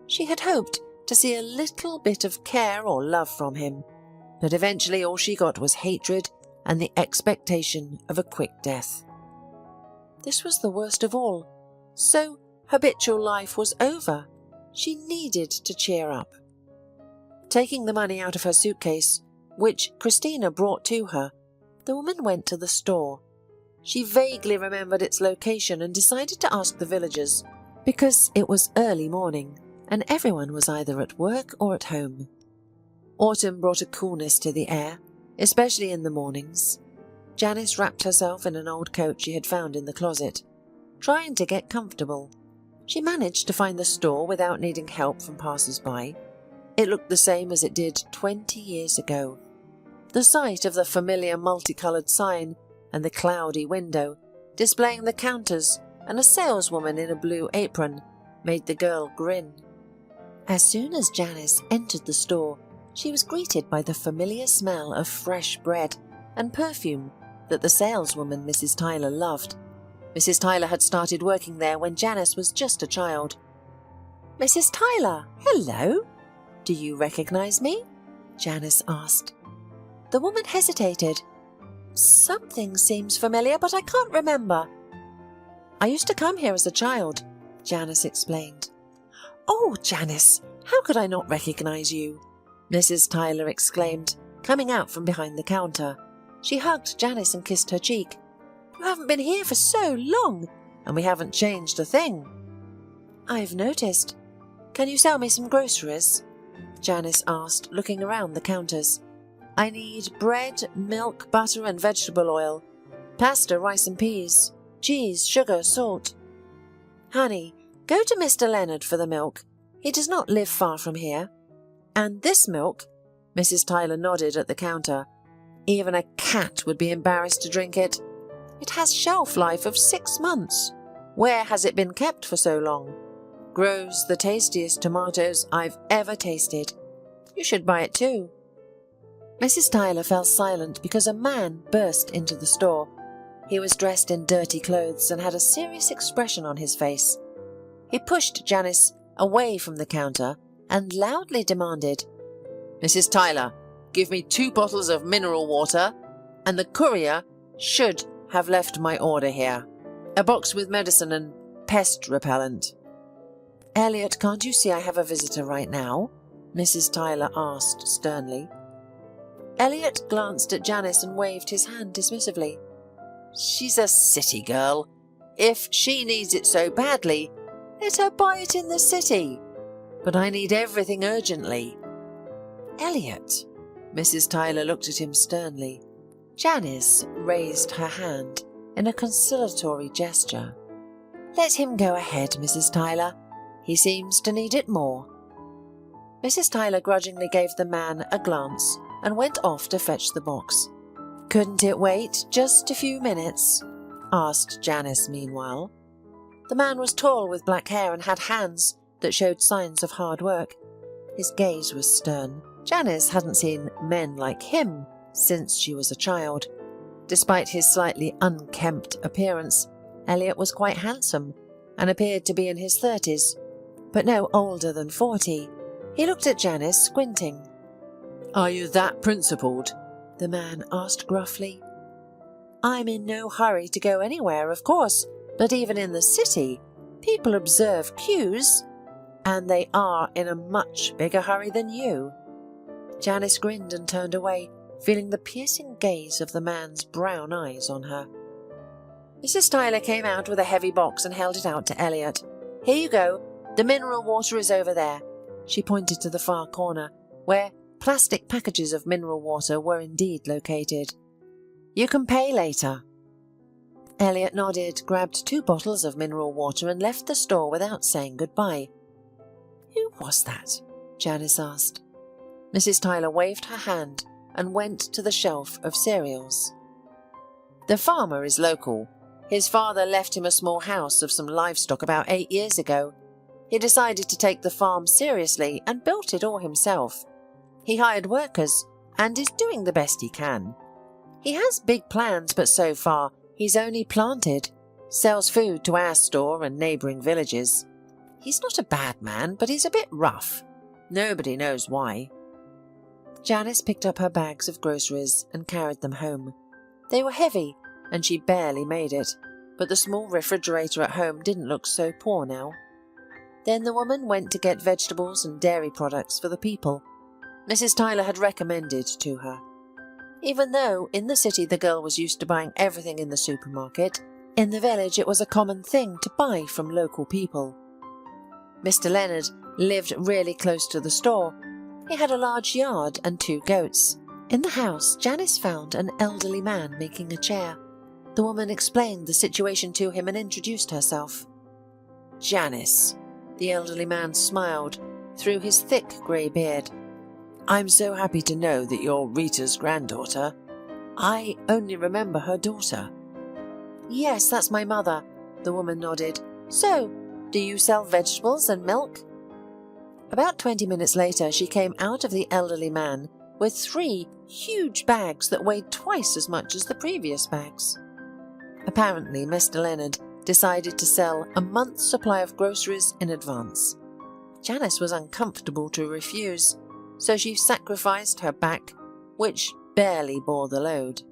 She had hoped to see a little bit of care or love from him, but eventually all she got was hatred and the expectation of a quick death. This was the worst of all. So habitual life was over. She needed to cheer up. Taking the money out of her suitcase, which Christina brought to her, the woman went to the store. She vaguely remembered its location and decided to ask the villagers, because it was early morning and everyone was either at work or at home. Autumn brought a coolness to the air, especially in the mornings. Janice wrapped herself in an old coat she had found in the closet, trying to get comfortable. She managed to find the store without needing help from passers-by. It looked the same as it did 20 years ago. The sight of the familiar multicoloured sign and the cloudy window, displaying the counters and a saleswoman in a blue apron, made the girl grin. As soon as Janice entered the store, she was greeted by the familiar smell of fresh bread and perfume that the saleswoman Mrs. Tyler loved. Mrs. Tyler had started working there when Janice was just a child. "Mrs. Tyler, hello. Do you recognize me?" Janice asked. The woman hesitated. "Something seems familiar, but I can't remember." "I used to come here as a child," Janice explained. "Oh, Janice, how could I not recognize you?" Mrs. Tyler exclaimed, coming out from behind the counter. She hugged Janice and kissed her cheek. "You haven't been here for so long, and we haven't changed a thing." "I've noticed. Can you sell me some groceries?" Janice asked, looking around the counters. "I need bread, milk, butter and vegetable oil, pasta, rice and peas, cheese, sugar, salt." "Honey, go to Mr. Leonard for the milk. He does not live far from here. And this milk," Mrs. Tyler nodded at the counter. "Even a cat would be embarrassed to drink it. It has shelf life of 6 months. Where has it been kept for so long? Grows the tastiest tomatoes I've ever tasted. You should buy it too." Mrs. Tyler fell silent because a man burst into the store. He was dressed in dirty clothes and had a serious expression on his face. He pushed Janice away from the counter and loudly demanded, "Mrs. Tyler, give me 2 bottles of mineral water, and the courier should have left my order here. A box with medicine and pest repellent." "Elliot, can't you see I have a visitor right now?" Mrs. Tyler asked sternly. Elliot glanced at Janice and waved his hand dismissively. "She's a city girl. If she needs it so badly, let her buy it in the city. But I need everything urgently." "Elliot," Mrs. Tyler looked at him sternly. Janice raised her hand in a conciliatory gesture. "Let him go ahead, Mrs. Tyler. He seems to need it more." Mrs. Tyler grudgingly gave the man a glance and went off to fetch the box. "Couldn't it wait just a few minutes?" asked Janice meanwhile. The man was tall with black hair and had hands that showed signs of hard work. His gaze was stern. Janice hadn't seen men like him since she was a child. Despite his slightly unkempt appearance, Elliot was quite handsome and appeared to be in his 30s, but no older than 40. He looked at Janice, squinting. "Are you that principled?" the man asked gruffly. "I'm in no hurry to go anywhere, of course, but even in the city, people observe cues, and they are in a much bigger hurry than you." Janice grinned and turned away, feeling the piercing gaze of the man's brown eyes on her. Mrs. Tyler came out with a heavy box and held it out to Elliot. "Here you go. The mineral water is over there." She pointed to the far corner, where plastic packages of mineral water were indeed located. "You can pay later." Elliot nodded, grabbed 2 bottles of mineral water and left the store without saying goodbye. "Who was that?" Janice asked. Mrs. Tyler waved her hand and went to the shelf of cereals. The farmer is local. His father left him a small house of some livestock about 8 years ago. He decided to take the farm seriously and built it all himself. He hired workers and is doing the best he can. He has big plans, but so far he's only planted, sells food to our store and neighbouring villages. He's not a bad man, but he's a bit rough. Nobody knows why. Janice picked up her bags of groceries and carried them home. They were heavy, and she barely made it, but the small refrigerator at home didn't look so poor now. Then the woman went to get vegetables and dairy products for the people Mrs. Tyler had recommended to her. Even though in the city the girl was used to buying everything in the supermarket, in the village it was a common thing to buy from local people. Mr. Leonard lived really close to the store. He had a large yard and 2 goats. In the house, Janice found an elderly man making a chair. The woman explained the situation to him and introduced herself. Janice. The elderly man smiled through his thick grey beard. I'm so happy to know that you're Rita's granddaughter. I only remember her daughter. Yes, that's my mother, the woman nodded. So, do you sell vegetables and milk? About 20 minutes later, she came out of the elderly man with 3 huge bags that weighed twice as much as the previous bags. Apparently, Mr. Leonard decided to sell a month's supply of groceries in advance. Janice was uncomfortable to refuse, so she sacrificed her back, which barely bore the load.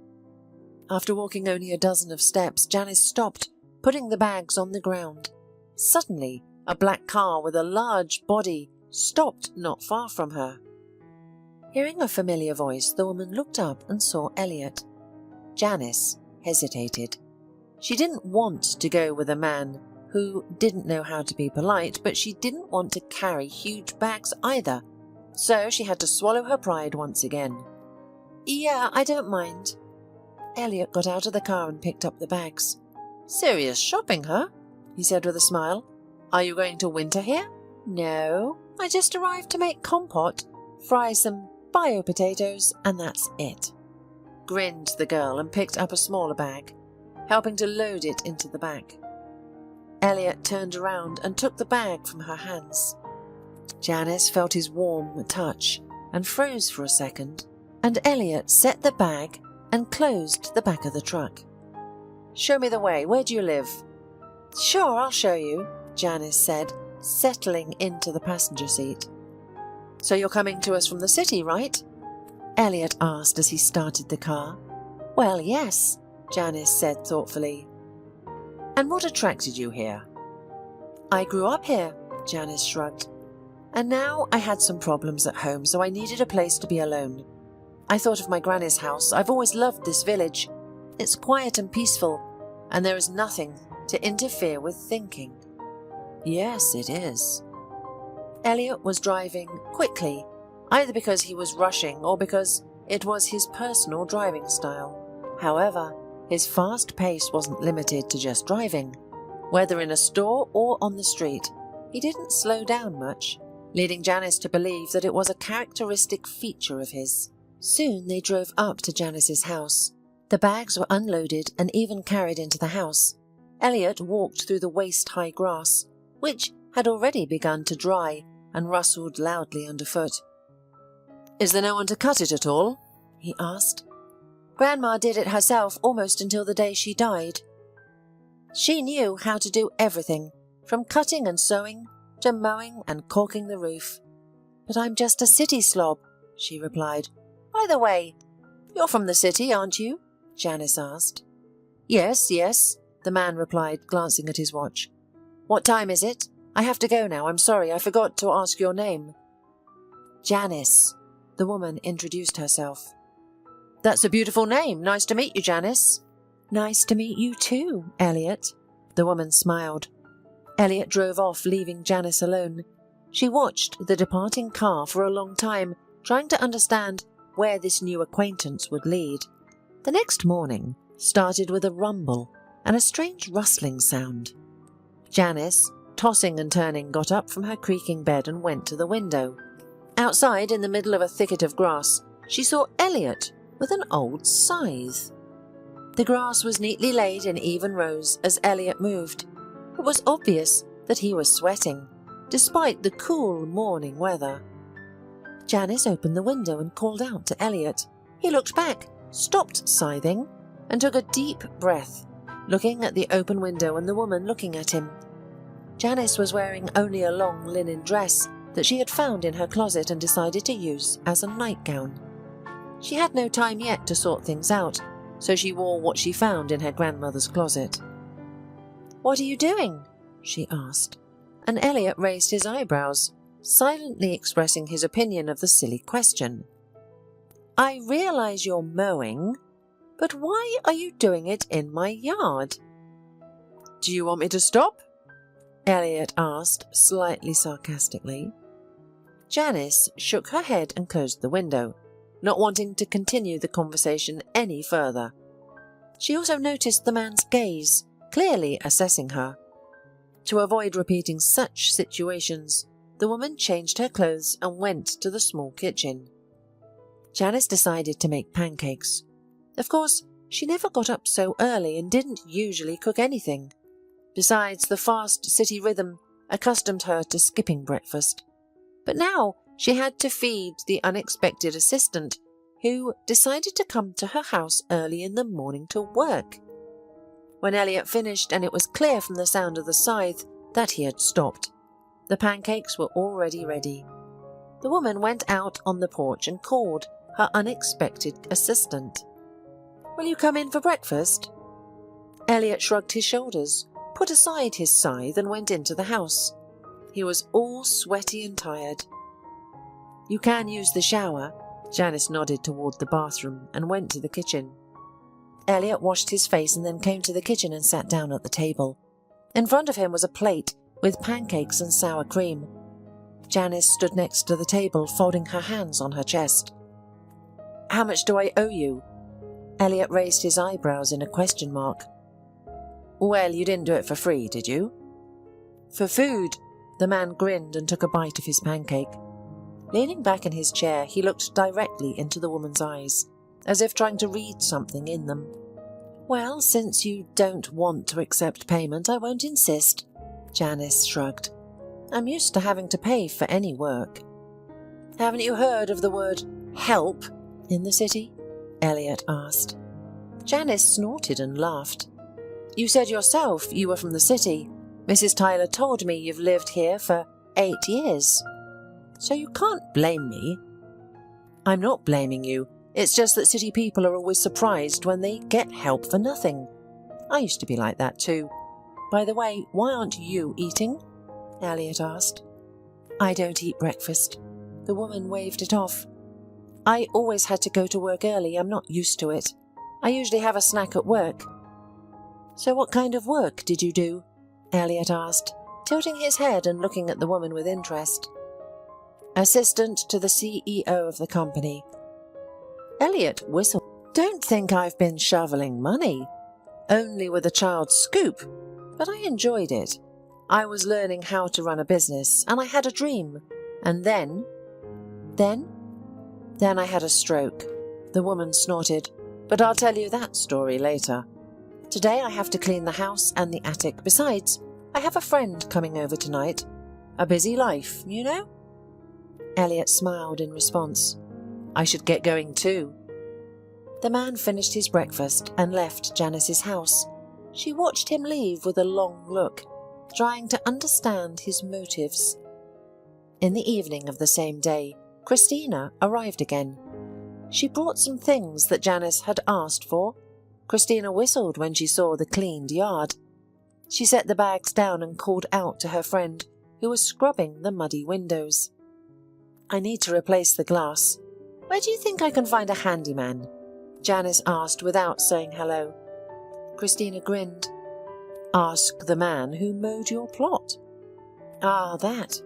After walking only a dozen of steps, Janice stopped, putting the bags on the ground. Suddenly, a black car with a large body stopped not far from her. Hearing a familiar voice, the woman looked up and saw Elliot. Janice hesitated. She didn't want to go with a man who didn't know how to be polite, but she didn't want to carry huge bags either, so she had to swallow her pride once again. Yeah, I don't mind. Elliot got out of the car and picked up the bags. Serious shopping, huh? He said with a smile. Are you going to winter here? No, I just arrived to make compote, fry some bio potatoes, and that's it. Grinned the girl and picked up a smaller bag, helping to load it into the back. Elliot turned around and took the bag from her hands. Janice felt his warm touch and froze for a second, and Elliot set the bag and closed the back of the truck. Show me the way. Where do you live? Sure, I'll show you, Janice said, settling into the passenger seat. So you're coming to us from the city, right? Elliot asked as he started the car. Well, yes, Janice said thoughtfully. And what attracted you here? I grew up here, Janice shrugged. And now I had some problems at home, so I needed a place to be alone. I thought of my granny's house. I've always loved this village. It's quiet and peaceful, and there is nothing to interfere with thinking. Yes, it is. Elliot was driving quickly, either because he was rushing or because it was his personal driving style. However, his fast pace wasn't limited to just driving. Whether in a store or on the street, he didn't slow down much, leading Janice to believe that it was a characteristic feature of his. Soon they drove up to Janice's house. The bags were unloaded and even carried into the house. Elliot walked through the waist-high grass, which had already begun to dry and rustled loudly underfoot. Is there no one to cut it at all? He asked. Grandma did it herself almost until the day she died. She knew how to do everything, from cutting and sewing to mowing and caulking the roof. But I'm just a city slob, she replied. By the way, you're from the city, aren't you? Janice asked. Yes, the man replied, glancing at his watch. What time is it? I have to go now. I'm sorry, I forgot to ask your name. Janice, the woman introduced herself. That's a beautiful name. Nice to meet you, Janice. Nice to meet you too, Elliot. The woman smiled. Elliot drove off, leaving Janice alone. She watched the departing car for a long time, trying to understand where this new acquaintance would lead. The next morning started with a rumble and a strange rustling sound. Janice, tossing and turning, got up from her creaking bed and went to the window. Outside, in the middle of a thicket of grass, she saw Elliot with an old scythe. The grass was neatly laid in even rows as Elliot moved. It was obvious that he was sweating, despite the cool morning weather. Janice opened the window and called out to Elliot. He looked back, stopped scything, and took a deep breath, looking at the open window and the woman looking at him. Janice was wearing only a long linen dress that she had found in her closet and decided to use as a nightgown. She had no time yet to sort things out, so she wore what she found in her grandmother's closet. "What are you doing?" she asked, and Elliot raised his eyebrows, silently expressing his opinion of the silly question. "I realize you're mowing, but why are you doing it in my yard?" "Do you want me to stop?" Elliot asked, slightly sarcastically. Janice shook her head and closed the window, not wanting to continue the conversation any further. She also noticed the man's gaze, clearly assessing her. To avoid repeating such situations, the woman changed her clothes and went to the small kitchen. Janice decided to make pancakes. Of course, she never got up so early and didn't usually cook anything. Besides, the fast city rhythm accustomed her to skipping breakfast. But now she had to feed the unexpected assistant, who decided to come to her house early in the morning to work. When Elliot finished and it was clear from the sound of the scythe that he had stopped, the pancakes were already ready. The woman went out on the porch and called her unexpected assistant. "Will you come in for breakfast?" Elliot shrugged his shoulders, put aside his scythe and went into the house. He was all sweaty and tired. "You can use the shower." Janice nodded toward the bathroom and went to the kitchen. Elliot washed his face and then came to the kitchen and sat down at the table. In front of him was a plate with pancakes and sour cream. Janice stood next to the table, folding her hands on her chest. "How much do I owe you?" Elliot raised his eyebrows in a question mark. "Well, you didn't do it for free, did you?" "For food." The man grinned and took a bite of his pancake. Leaning back in his chair, he looked directly into the woman's eyes, as if trying to read something in them. "Well, since you don't want to accept payment, I won't insist," Janice shrugged. "I'm used to having to pay for any work." "Haven't you heard of the word help in the city?" Elliot asked. Janice snorted and laughed. "You said yourself you were from the city. Mrs. Tyler told me you've lived here for 8 years. So you can't blame me." "I'm not blaming you. It's just that city people are always surprised when they get help for nothing. I used to be like that too. By the way, why aren't you eating?" Elliot asked. "I don't eat breakfast." The woman waved it off. "I always had to go to work early. I'm not used to it. I usually have a snack at work." "So what kind of work did you do?" Elliot asked, tilting his head and looking at the woman with interest. "Assistant to the CEO of the company." Elliot whistled. "Don't think I've been shoveling money. Only with a child's scoop. But I enjoyed it. I was learning how to run a business, and I had a dream. And then I had a stroke." The woman snorted. "But I'll tell you that story later. Today I have to clean the house and the attic. Besides, I have a friend coming over tonight. A busy life, you know?" Elliot smiled in response. "I should get going too." The man finished his breakfast and left Janice's house. She watched him leave with a long look, trying to understand his motives. In the evening of the same day, Christina arrived again. She brought some things that Janice had asked for. Christina whistled when she saw the cleaned yard. She set the bags down and called out to her friend, who was scrubbing the muddy windows. "I need to replace the glass. Where do you think I can find a handyman?" Janice asked without saying hello. Christina grinned. "Ask the man who mowed your plot." "Ah, that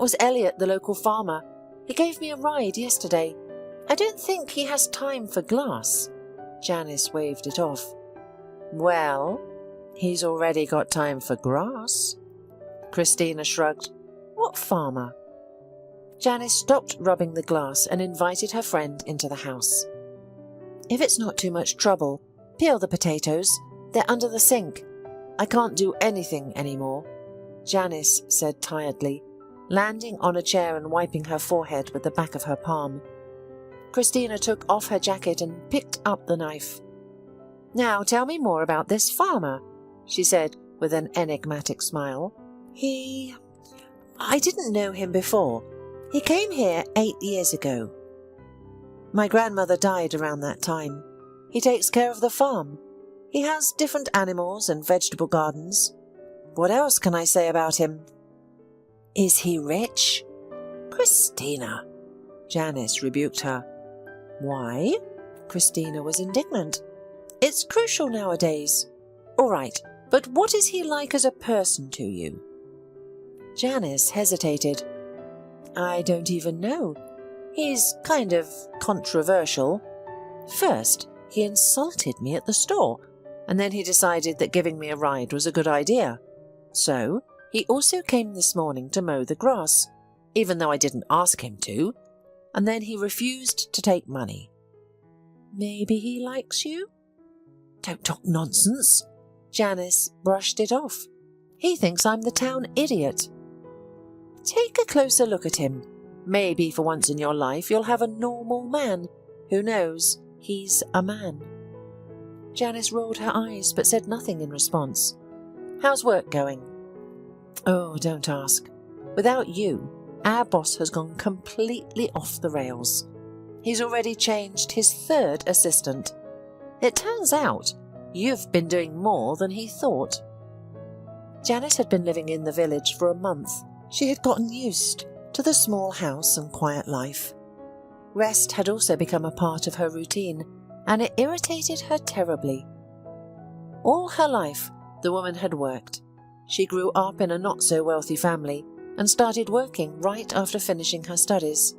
was Elliot, the local farmer. He gave me a ride yesterday. I don't think he has time for glass." Janice waved it off. "Well, he's already got time for grass." Christina shrugged. "What farmer?" Janice stopped rubbing the glass and invited her friend into the house. "If it's not too much trouble, peel the potatoes. They're under the sink. I can't do anything anymore," Janice said tiredly, landing on a chair and wiping her forehead with the back of her palm. Christina took off her jacket and picked up the knife. "Now tell me more about this farmer," she said with an enigmatic smile. I didn't know him before. He came here 8 years ago. My grandmother died around that time. He takes care of the farm. He has different animals and vegetable gardens. What else can I say about him?" "Is he rich?" "Christina," Janice rebuked her. "Why?" Christina was indignant. "It's crucial nowadays. All right, but what is he like as a person to you?" Janice hesitated. "I don't even know. He's kind of controversial. First, he insulted me at the store, and then he decided that giving me a ride was a good idea. So, he also came this morning to mow the grass, even though I didn't ask him to, and then he refused to take money." "Maybe he likes you?" "Don't talk nonsense." Janice brushed it off. "He thinks I'm the town idiot." "Take a closer look at him. Maybe for once in your life you'll have a normal man. Who knows? He's a man." Janice rolled her eyes but said nothing in response. "How's work going?" "Oh, don't ask. Without you, our boss has gone completely off the rails. He's already changed his 3rd assistant. It turns out you've been doing more than he thought." Janice had been living in the village for a month. She had gotten used to the small house and quiet life. Rest had also become a part of her routine, and it irritated her terribly. All her life, the woman had worked. She grew up in a not-so-wealthy family and started working right after finishing her studies.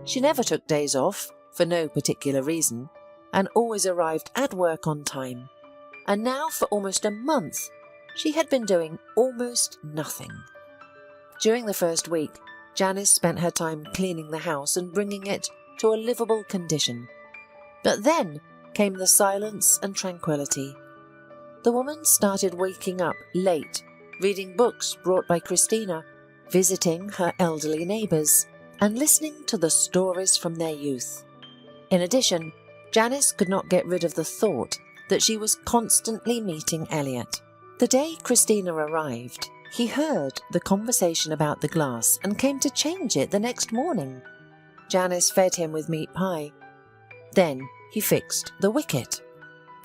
She never took days off, for no particular reason, and always arrived at work on time. And now, for almost a month, she had been doing almost nothing. During the first week, Janice spent her time cleaning the house and bringing it to a livable condition. But then came the silence and tranquility. The woman started waking up late, reading books brought by Christina, visiting her elderly neighbours, and listening to the stories from their youth. In addition, Janice could not get rid of the thought that she was constantly meeting Elliot. The day Christina arrived, he heard the conversation about the glass and came to change it the next morning. Janice fed him with meat pie. Then he fixed the wicket.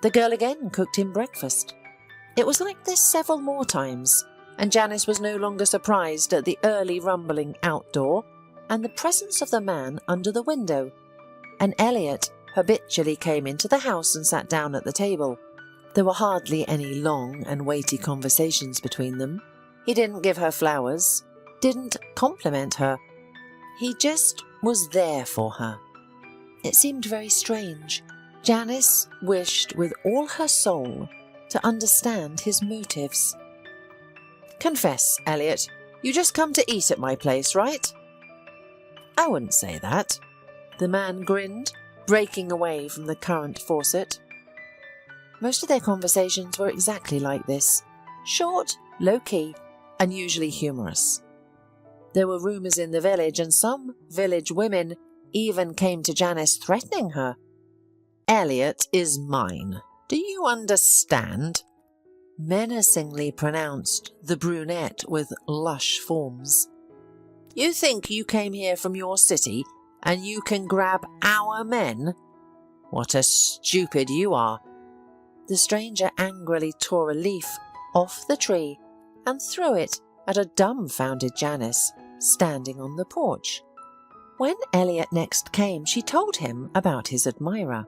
The girl again cooked him breakfast. It was like this several more times, and Janice was no longer surprised at the early rumbling outdoor and the presence of the man under the window. And Elliot habitually came into the house and sat down at the table. There were hardly any long and weighty conversations between them. He didn't give her flowers, didn't compliment her. He just was there for her. It seemed very strange. Janice wished with all her soul to understand his motives. "Confess, Elliot, you just come to eat at my place, right?" "I wouldn't say that." The man grinned, breaking away from the current faucet. Most of their conversations were exactly like this. Short, low-key, and usually humorous. There were rumours in the village, and some village women even came to Janice threatening her. "Elliot is mine. Do you understand?" Menacingly pronounced the brunette with lush forms. "You think you came here from your city and you can grab our men? What a stupid you are." The stranger angrily tore a leaf off the tree and threw it at a dumbfounded Janice standing on the porch. When Elliot next came, she told him about his admirer.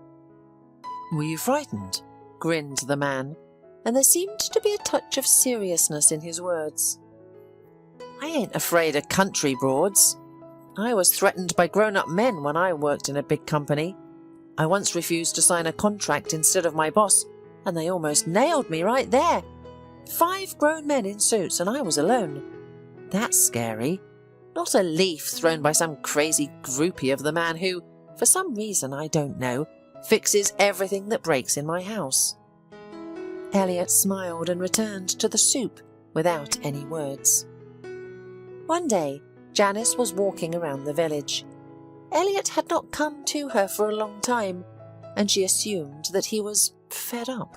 "Were you frightened?" grinned the man, and there seemed to be a touch of seriousness in his words. "I ain't afraid of country broads. I was threatened by grown-up men when I worked in a big company. I once refused to sign a contract instead of my boss, and they almost nailed me right there. 5 grown men in suits, and I was alone. That's scary. not a leaf thrown by some crazy groupie of the man who, for some reason I don't know, fixes everything that breaks in my house." Elliot smiled and returned to the soup without any words. One day, Janice was walking around the village. Elliot had not come to her for a long time, and she assumed that he was fed up.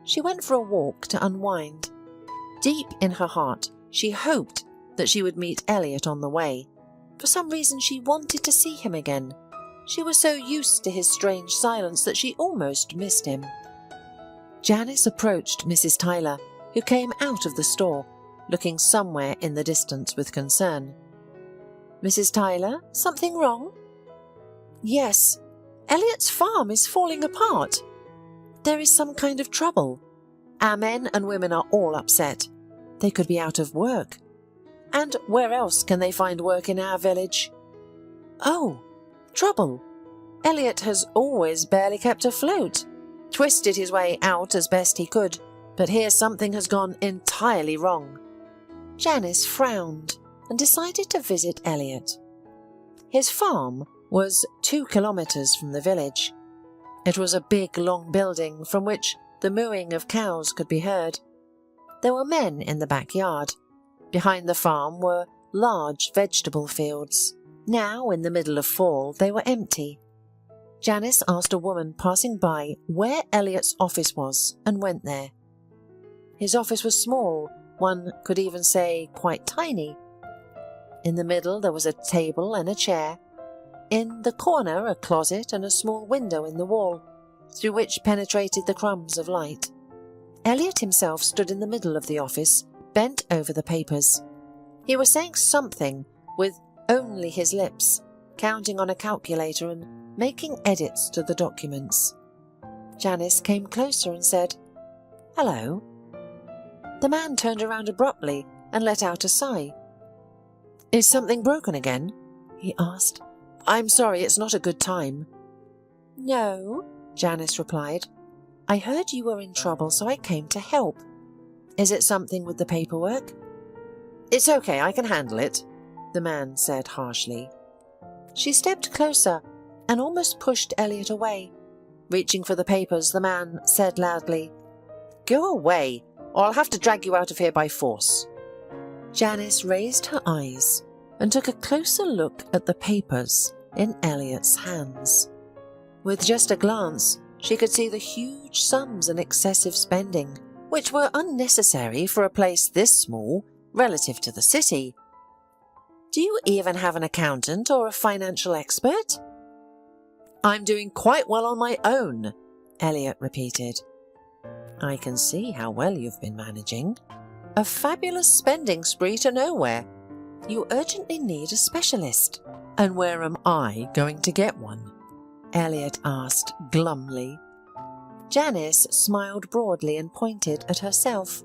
She went for a walk to unwind. Deep in her heart, she hoped that she would meet Elliot on the way. For some reason, she wanted to see him again. She was so used to his strange silence that she almost missed him. Janice approached Mrs. Tyler, who came out of the store, looking somewhere in the distance with concern. "Mrs. Tyler, something wrong?" "Yes, Elliot's farm is falling apart. There is some kind of trouble. Our men and women are all upset. They could be out of work. And where else can they find work in our village?" "Oh, trouble. Elliot has always barely kept afloat, twisted his way out as best he could, but here something has gone entirely wrong." Janice frowned and decided to visit Elliot. His farm was 2 kilometers from the village. It was a big, long building from which the mooing of cows could be heard. There were men in the backyard. Behind the farm were large vegetable fields. Now, in the middle of fall, they were empty. Janice asked a woman passing by where Elliot's office was and went there. His office was small, one could even say quite tiny. In the middle there was a table and a chair. In the corner a closet and a small window in the wall, through which penetrated the crumbs of light. Elliot himself stood in the middle of the office, bent over the papers. He was saying something with only his lips, counting on a calculator and making edits to the documents. Janice came closer and said, "Hello." The man turned around abruptly and let out a sigh. "Is something broken again?" he asked. "I'm sorry, it's not a good time." "No," Janice replied. "I heard you were in trouble, so I came to help. Is it something with the paperwork?" "It's okay, I can handle it," the man said harshly. She stepped closer and almost pushed Elliot away. Reaching for the papers, the man said loudly, "Go away, or I'll have to drag you out of here by force." Janice raised her eyes and took a closer look at the papers in Elliot's hands. With just a glance, she could see the huge sums and excessive spending, which were unnecessary for a place this small relative to the city. "Do you even have an accountant or a financial expert?" "I'm doing quite well on my own," Elliot repeated. "I can see how well you've been managing. A fabulous spending spree to nowhere. You urgently need a specialist." "And where am I going to get one?" Elliot asked glumly. Janice smiled broadly and pointed at herself.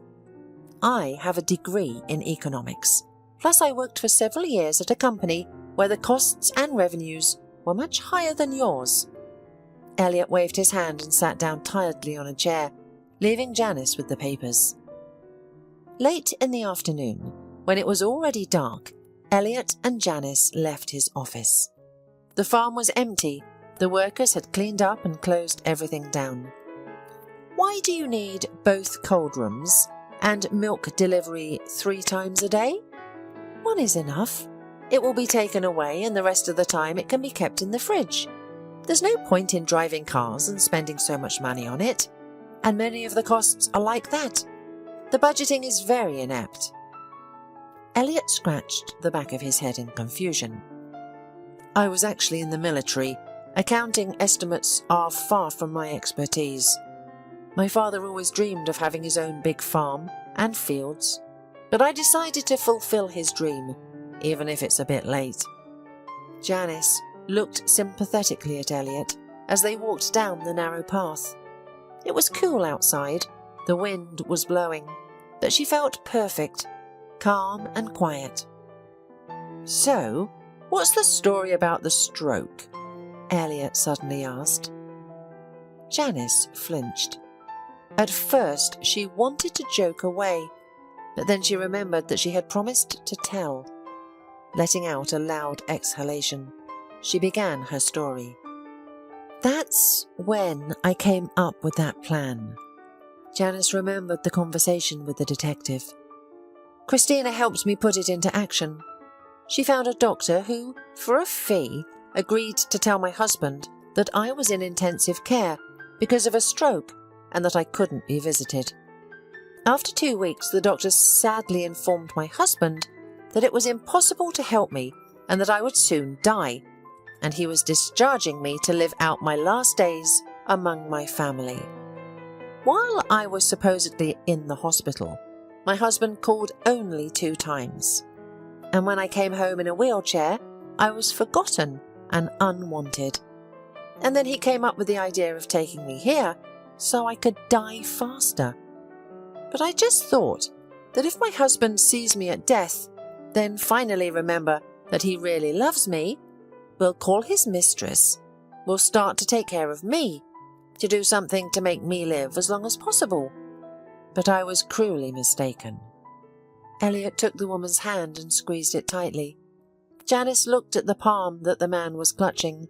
"I have a degree in economics. Plus I worked for several years at a company where the costs and revenues were much higher than yours." Elliot waved his hand and sat down tiredly on a chair, leaving Janice with the papers. Late in the afternoon, when it was already dark, Elliot and Janice left his office. The farm was empty. The workers had cleaned up and closed everything down. "Why do you need both cold rooms and milk delivery 3 times a day?" "One is enough. It will be taken away and the rest of the time it can be kept in the fridge. There's no point in driving cars and spending so much money on it. And many of the costs are like that. The budgeting is very inept." Elliot scratched the back of his head in confusion. "I was actually in the military. Accounting estimates are far from my expertise. My father always dreamed of having his own big farm and fields, but I decided to fulfill his dream, even if it's a bit late." Janice looked sympathetically at Elliot as they walked down the narrow path. It was cool outside, the wind was blowing, but she felt perfect, calm and quiet. "So, what's the story about the stroke?" Elliot suddenly asked. Janice flinched. At first she wanted to joke away, but then she remembered that she had promised to tell. letting out a loud exhalation. She began her story. That's when I came up with that plan. Janice remembered the conversation with the detective. Christina helped me put it into action. She found a doctor who, for a fee, agreed to tell my husband that I was in intensive care because of a stroke and that I couldn't be visited. After 2 weeks, the doctor sadly informed my husband that it was impossible to help me and that I would soon die, and he was discharging me to live out my last days among my family. While I was supposedly in the hospital, my husband called only 2 times. And when I came home in a wheelchair, I was forgotten and unwanted. And then he came up with the idea of taking me here so I could die faster. But I just thought that if my husband sees me at death, then finally remember that he really loves me, will call his mistress, will start to take care of me, to do something to make me live as long as possible. But I was cruelly mistaken. Elliot took the woman's hand and squeezed it tightly. Janice looked at the palm that the man was clutching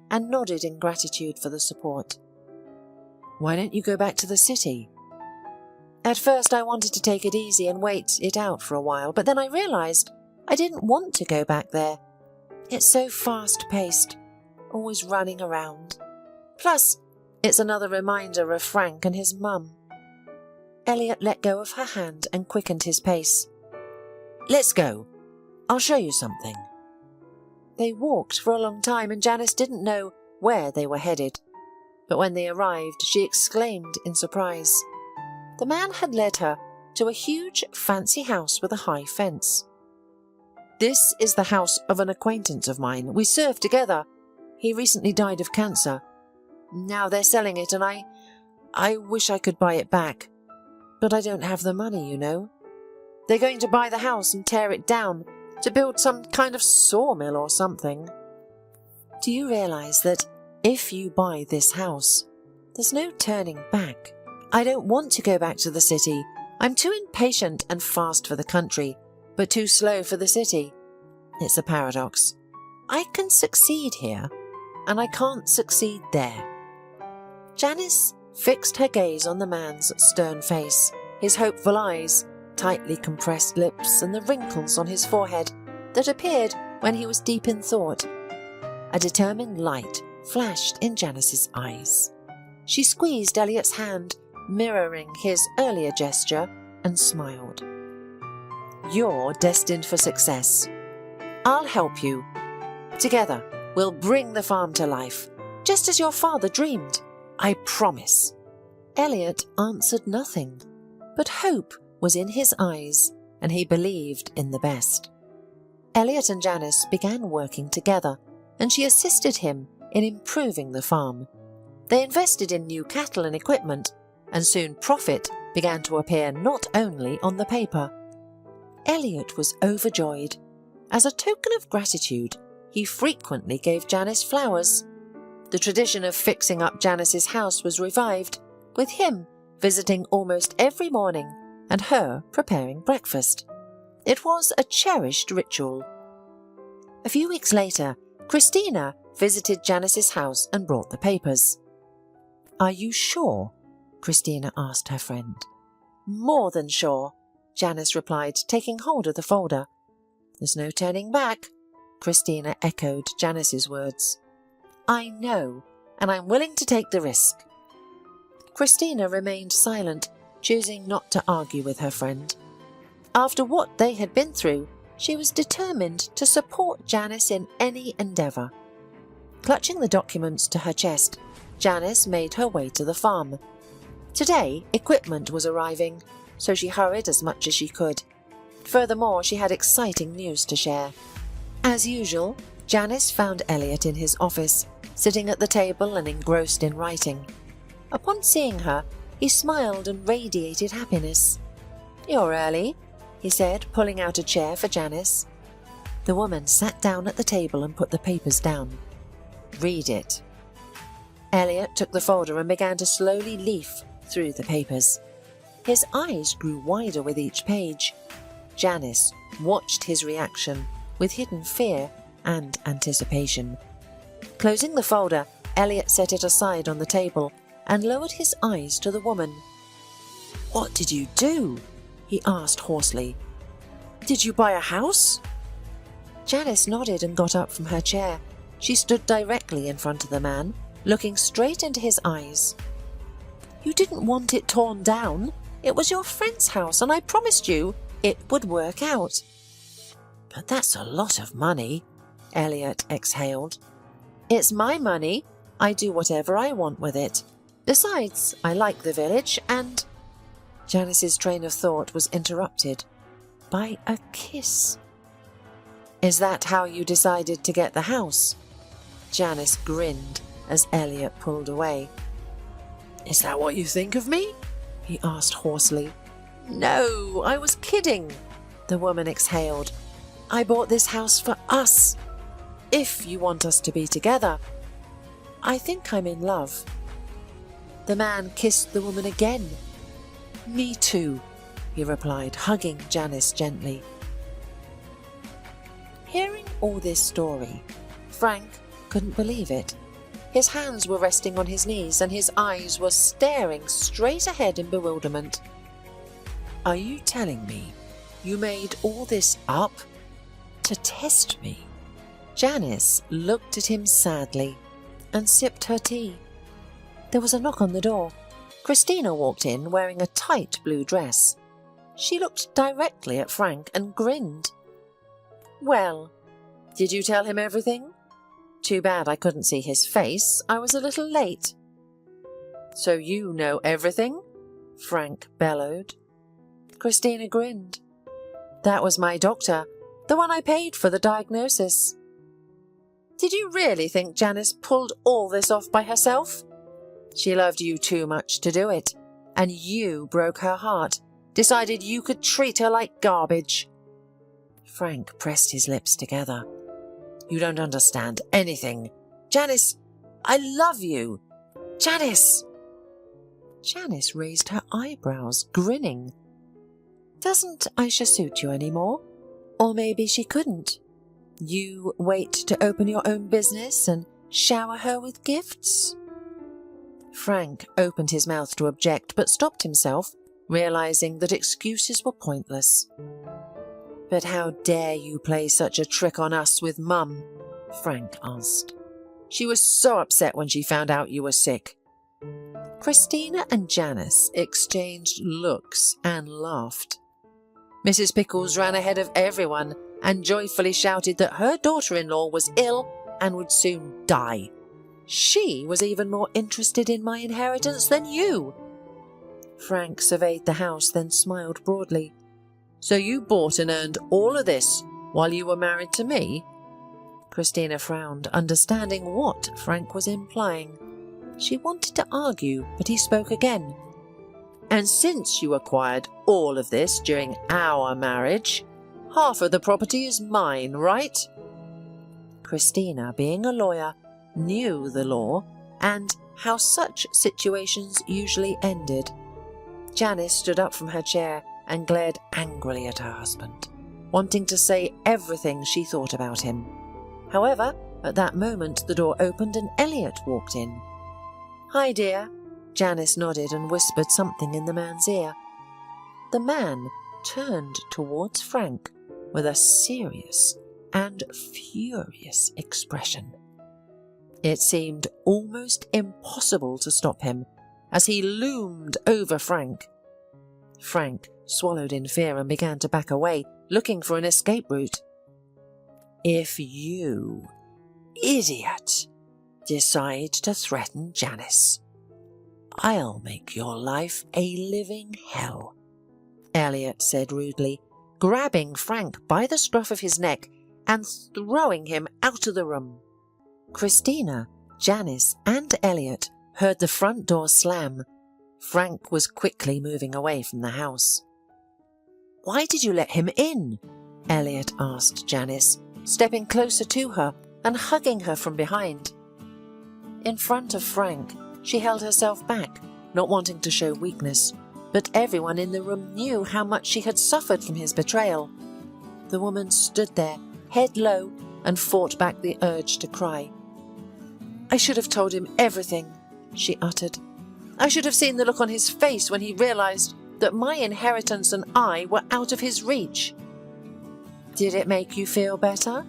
and nodded in gratitude for the support. Why don't you go back to the city? At first I wanted to take it easy and wait it out for a while, but then I realized I didn't want to go back there. It's so fast-paced, always running around. Plus, it's another reminder of Frank and his mum. Elliot let go of her hand and quickened his pace. Let's go. I'll show you something. They walked for a long time and Janice didn't know where they were headed. But when they arrived, she exclaimed in surprise. The man had led her to a huge, fancy house with a high fence. This is the house of an acquaintance of mine. We served together. He recently died of cancer. Now they're selling it and I wish I could buy it back. But I don't have the money, you know. They're going to buy the house and tear it down to build some kind of sawmill or something. Do you realize that if you buy this house, there's no turning back? I don't want to go back to the city. I'm too impatient and fast for the country, but too slow for the city. It's a paradox. I can succeed here, and I can't succeed there. Janice fixed her gaze on the man's stern face, his hopeful eyes, tightly compressed lips, and the wrinkles on his forehead that appeared when he was deep in thought. A determined light flashed in Janice's eyes. She squeezed Elliot's hand, mirroring his earlier gesture, and smiled. You're destined for success. I'll help you. Together, we'll bring the farm to life, just as your father dreamed. I promise. Elliot answered nothing, but hope was in his eyes, and he believed in the best. Elliot and Janice began working together, and she assisted him in improving the farm. They invested in new cattle and equipment, and soon profit began to appear not only on the paper. Elliot was overjoyed. As a token of gratitude, he frequently gave Janice flowers. The tradition of fixing up Janice's house was revived, with him visiting almost every morning and her preparing breakfast. It was a cherished ritual. A few weeks later, Christina visited Janice's house and brought the papers. Are you sure? Christina asked her friend. More than sure, Janice replied, taking hold of the folder. There's no turning back, Christina echoed Janice's words. I know, and I'm willing to take the risk. Christina remained silent, choosing not to argue with her friend. After what they had been through, she was determined to support Janice in any endeavour. Clutching the documents to her chest, Janice made her way to the farm. Today, equipment was arriving, so she hurried as much as she could. Furthermore, she had exciting news to share. As usual, Janice found Elliot in his office, sitting at the table and engrossed in writing. Upon seeing her, he smiled and radiated happiness. You're early, he said, pulling out a chair for Janice. The woman sat down at the table and put the papers down. Read it. Elliot took the folder and began to slowly leaf through the papers. His eyes grew wider with each page. Janice watched his reaction, with hidden fear and anticipation. Closing the folder, Elliot set it aside on the table and lowered his eyes to the woman. "What did you do?" he asked hoarsely. "Did you buy a house?" Janice nodded and got up from her chair. She stood directly in front of the man, looking straight into his eyes. "You didn't want it torn down. It was your friend's house, and I promised you it would work out." "But that's a lot of money," Elliot exhaled. "It's my money. I do whatever I want with it. Besides, I like the village, and—" Janice's train of thought was interrupted by a kiss. "Is that how you decided to get the house?" Janice grinned as Elliot pulled away. "Is that what you think of me?" he asked hoarsely. "No, I was kidding," the woman exhaled. "I bought this house for us. If you want us to be together. I think I'm in love." The man kissed the woman again. "Me too," he replied, hugging Janice gently. Hearing all this story, Frank couldn't believe it. His hands were resting on his knees and his eyes were staring straight ahead in bewilderment. "Are you telling me you made all this up to test me?" Janice looked at him sadly and sipped her tea. There was a knock on the door. Christina walked in wearing a tight blue dress. She looked directly at Frank and grinned. "Well, did you tell him everything? Too bad I couldn't see his face. I was a little late." "So you know everything?" Frank bellowed. Christina grinned. "That was my doctor, the one I paid for the diagnosis." "Did you really think Janice pulled all this off by herself?" "She loved you too much to do it, and you broke her heart, decided you could treat her like garbage." Frank pressed his lips together. "You don't understand anything. Janice, I love you. Janice!" Janice raised her eyebrows, grinning. "Doesn't Aisha suit you anymore? Or maybe she couldn't. You wait to open your own business and shower her with gifts?" Frank opened his mouth to object, but stopped himself, realizing that excuses were pointless. "But how dare you play such a trick on us with Mum?" Frank asked. "She was so upset when she found out you were sick." Christina and Janice exchanged looks and laughed. Mrs. Pickles ran ahead of everyone and joyfully shouted that her daughter-in-law was ill and would soon die. "She was even more interested in my inheritance than you." Frank surveyed the house, then smiled broadly. "So you bought and earned all of this while you were married to me?" Christina frowned, understanding what Frank was implying. She wanted to argue, but he spoke again. "And since you acquired all of this during our marriage, half of the property is mine, right?" Christina, being a lawyer, knew the law and how such situations usually ended. Janice stood up from her chair and glared angrily at her husband, wanting to say everything she thought about him. However, at that moment the door opened and Elliot walked in. "Hi, dear." Janice nodded and whispered something in the man's ear. The man turned towards Frank with a serious and furious expression. It seemed almost impossible to stop him as he loomed over Frank. Frank swallowed in fear and began to back away, looking for an escape route. "If you, idiot, decide to threaten Janice, I'll make your life a living hell," Elliot said rudely, grabbing Frank by the scruff of his neck and throwing him out of the room. Christina, Janice, and Elliot heard the front door slam. Frank was quickly moving away from the house. "Why did you let him in?" Elliot asked Janice, stepping closer to her and hugging her from behind. In front of Frank, she held herself back, not wanting to show weakness, but everyone in the room knew how much she had suffered from his betrayal. The woman stood there, head low, and fought back the urge to cry. "I should have told him everything," she uttered. "I should have seen the look on his face when he realised that my inheritance and I were out of his reach." "Did it make you feel better?"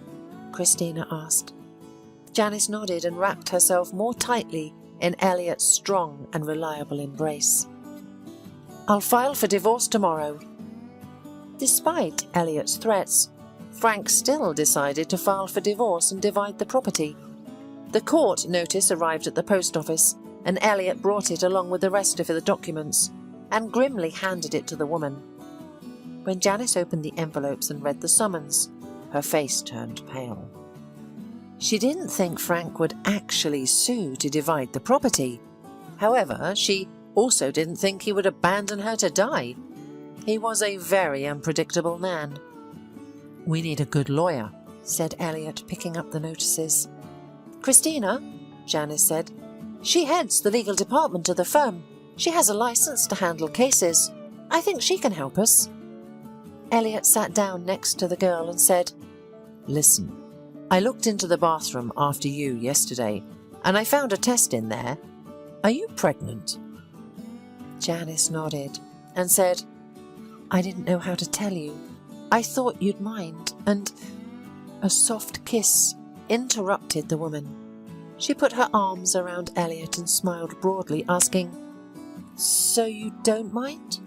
Christina asked. Janice nodded and wrapped herself more tightly in Elliot's strong and reliable embrace. "I'll file for divorce tomorrow." Despite Elliot's threats, Frank still decided to file for divorce and divide the property. The court notice arrived at the post office, and Elliot brought it along with the rest of the documents and grimly handed it to the woman. When Janice opened the envelopes and read the summons, her face turned pale. She didn't think Frank would actually sue to divide the property. However, she also didn't think he would abandon her to die. He was a very unpredictable man. "We need a good lawyer," said Elliot, picking up the notices. "Christina," Janice said. "She heads the legal department of the firm. She has a license to handle cases. I think she can help us." Elliot sat down next to the girl and said, "Listen, I looked into the bathroom after you yesterday, and I found a test in there. Are you pregnant?" Janice nodded and said, "I didn't know how to tell you. I thought you'd mind," and a soft kiss interrupted the woman. She put her arms around Elliot and smiled broadly, asking, "So you don't mind?"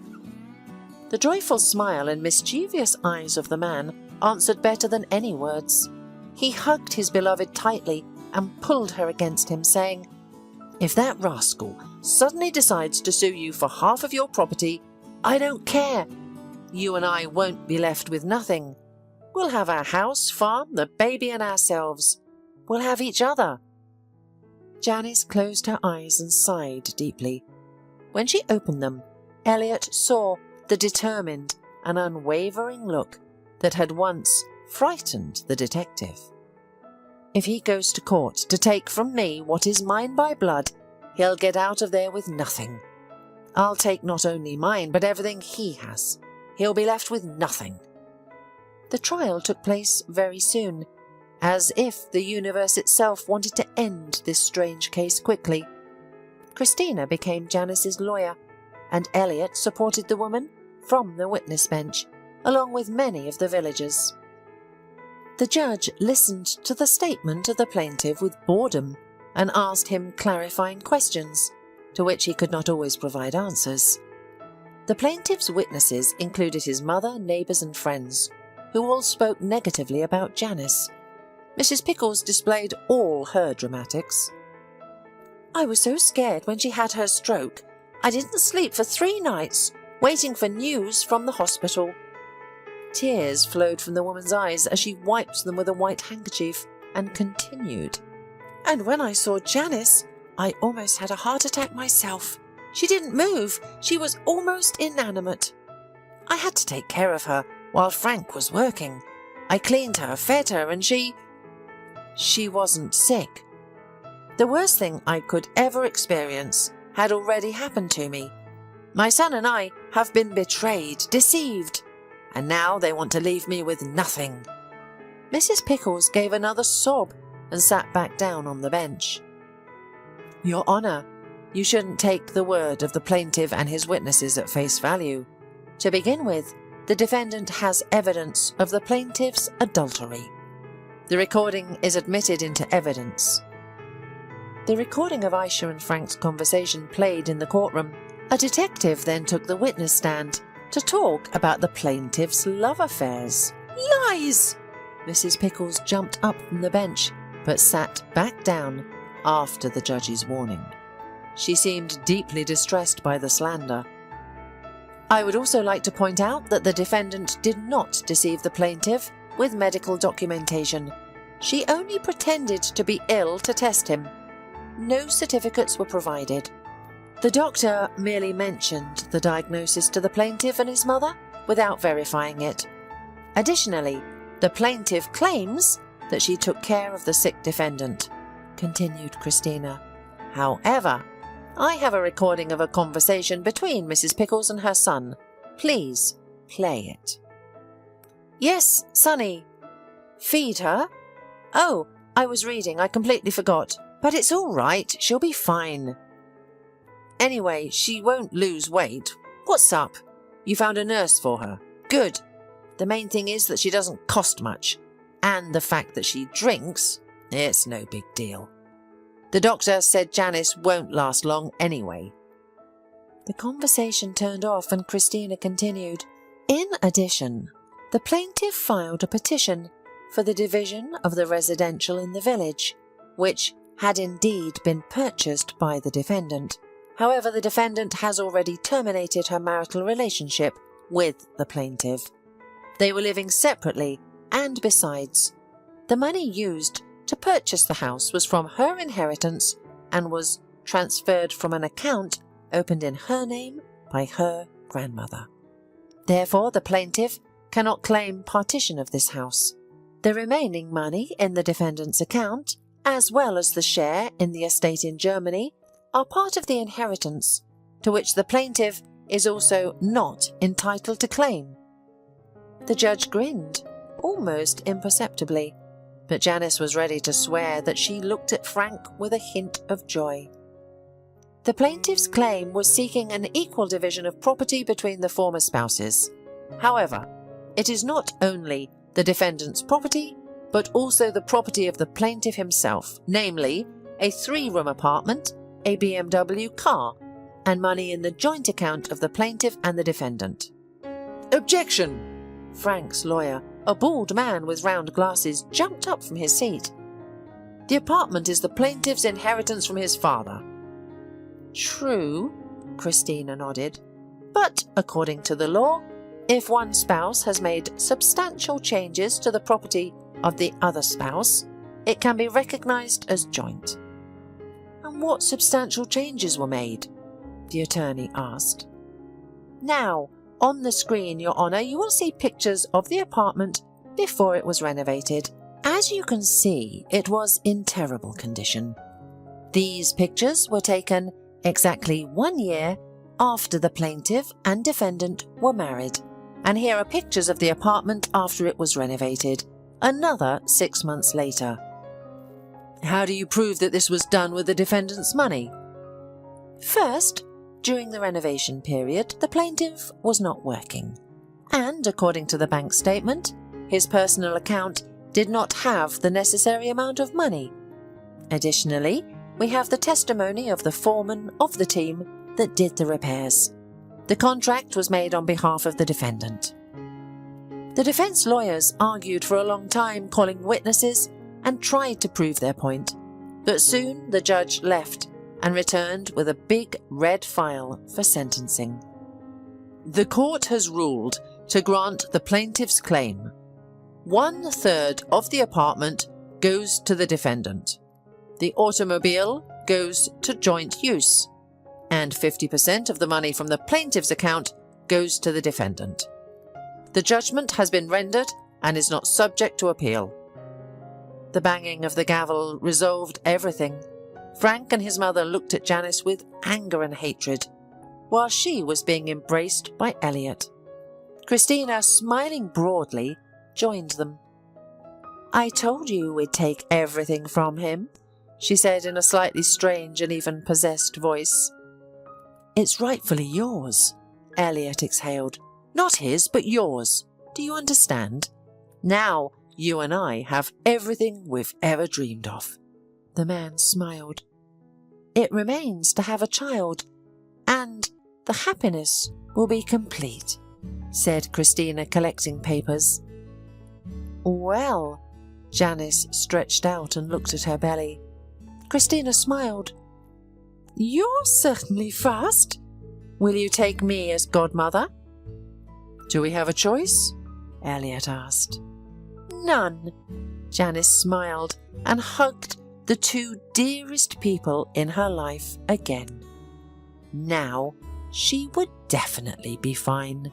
The joyful smile and mischievous eyes of the man answered better than any words. He hugged his beloved tightly and pulled her against him, saying, "If that rascal suddenly decides to sue you for half of your property, I don't care. You and I won't be left with nothing. We'll have our house, farm, the baby and ourselves. We'll have each other." Janice closed her eyes and sighed deeply. When she opened them, Elliot saw the determined and unwavering look that had once frightened the detective. "If he goes to court to take from me what is mine by blood, he'll get out of there with nothing. I'll take not only mine, but everything he has. He'll be left with nothing." The trial took place very soon, as if the universe itself wanted to end this strange case quickly. Christina became Janice's lawyer, and Elliot supported the woman from the witness bench, along with many of the villagers. The judge listened to the statement of the plaintiff with boredom and asked him clarifying questions, to which he could not always provide answers. The plaintiff's witnesses included his mother, neighbours and friends, who all spoke negatively about Janice. Mrs. Pickles displayed all her dramatics. "I was so scared when she had her stroke. I didn't sleep for 3 nights, waiting for news from the hospital." Tears flowed from the woman's eyes as she wiped them with a white handkerchief and continued. "And when I saw Janice, I almost had a heart attack myself. She didn't move. She was almost inanimate. I had to take care of her while Frank was working. I cleaned her, fed her, and she wasn't sick. The worst thing I could ever experience had already happened to me. My son and I have been betrayed, deceived, and now they want to leave me with nothing." Mrs. Pickles gave another sob and sat back down on the bench. "Your Honour, you shouldn't take the word of the plaintiff and his witnesses at face value. To begin with, the defendant has evidence of the plaintiff's adultery. The recording is admitted into evidence." The recording of Aisha and Frank's conversation played in the courtroom. A detective then took the witness stand to talk about the plaintiff's love affairs. "Lies!" Mrs. Pickles jumped up from the bench, but sat back down after the judge's warning. She seemed deeply distressed by the slander. "I would also like to point out that the defendant did not deceive the plaintiff with medical documentation. She only pretended to be ill to test him. No certificates were provided. The doctor merely mentioned the diagnosis to the plaintiff and his mother without verifying it. Additionally, the plaintiff claims that she took care of the sick defendant," continued Christina. "However, I have a recording of a conversation between Mrs. Pickles and her son. Please play it." "Yes, Sonny." Feed her? Oh, I was reading, I completely forgot. But it's all right, she'll be fine. Anyway, she won't lose weight. What's up? You found a nurse for her. Good. The main thing is that she doesn't cost much. And the fact that she drinks, it's no big deal. The doctor said Janice won't last long anyway. The conversation turned off and Christina continued. In addition, the plaintiff filed a petition for the division of the residential in the village, which had indeed been purchased by the defendant. However, the defendant has already terminated her marital relationship with the plaintiff. They were living separately, and besides, the money used to purchase the house was from her inheritance and was transferred from an account opened in her name by her grandmother. Therefore, the plaintiff cannot claim partition of this house. The remaining money in the defendant's account, as well as the share in the estate in Germany, are part of the inheritance, to which the plaintiff is also not entitled to claim. The judge grinned, almost imperceptibly, but Janice was ready to swear that she looked at Frank with a hint of joy. The plaintiff's claim was seeking an equal division of property between the former spouses. However, it is not only the defendant's property, but also the property of the plaintiff himself, namely a 3-room apartment, a BMW car, and money in the joint account of the plaintiff and the defendant. Objection! Frank's lawyer, a bald man with round glasses, jumped up from his seat. The apartment is the plaintiff's inheritance from his father. True, Christina nodded, but according to the law, if one spouse has made substantial changes to the property of the other spouse, it can be recognised as joint. And what substantial changes were made? The attorney asked. Now, on the screen, Your Honour, you will see pictures of the apartment before it was renovated. As you can see, it was in terrible condition. These pictures were taken exactly 1 year after the plaintiff and defendant were married. And here are pictures of the apartment after it was renovated, another 6 months later. How do you prove that this was done with the defendant's money? First, during the renovation period, the plaintiff was not working. And, according to the bank statement, his personal account did not have the necessary amount of money. Additionally, we have the testimony of the foreman of the team that did the repairs. The contract was made on behalf of the defendant. The defense lawyers argued for a long time, calling witnesses, and tried to prove their point. But soon the judge left and returned with a big red file for sentencing. The court has ruled to grant the plaintiff's claim. 1/3 of the apartment goes to the defendant. The automobile goes to joint use, and 50% of the money from the plaintiff's account goes to the defendant. The judgment has been rendered and is not subject to appeal. The banging of the gavel resolved everything. Frank and his mother looked at Janice with anger and hatred, while she was being embraced by Elliot. Christina, smiling broadly, joined them. I told you we'd take everything from him, she said in a slightly strange and even possessed voice. It's rightfully yours, Elliot exhaled. Not his, but yours. Do you understand? Now you and I have everything we've ever dreamed of. The man smiled. It remains to have a child, and the happiness will be complete, said Christina, collecting papers. Well, Janice stretched out and looked at her belly. Christina smiled. You're certainly fast. Will you take me as godmother? Do we have a choice? Elliot asked. None. Janice smiled and hugged the 2 dearest people in her life again. Now she would definitely be fine.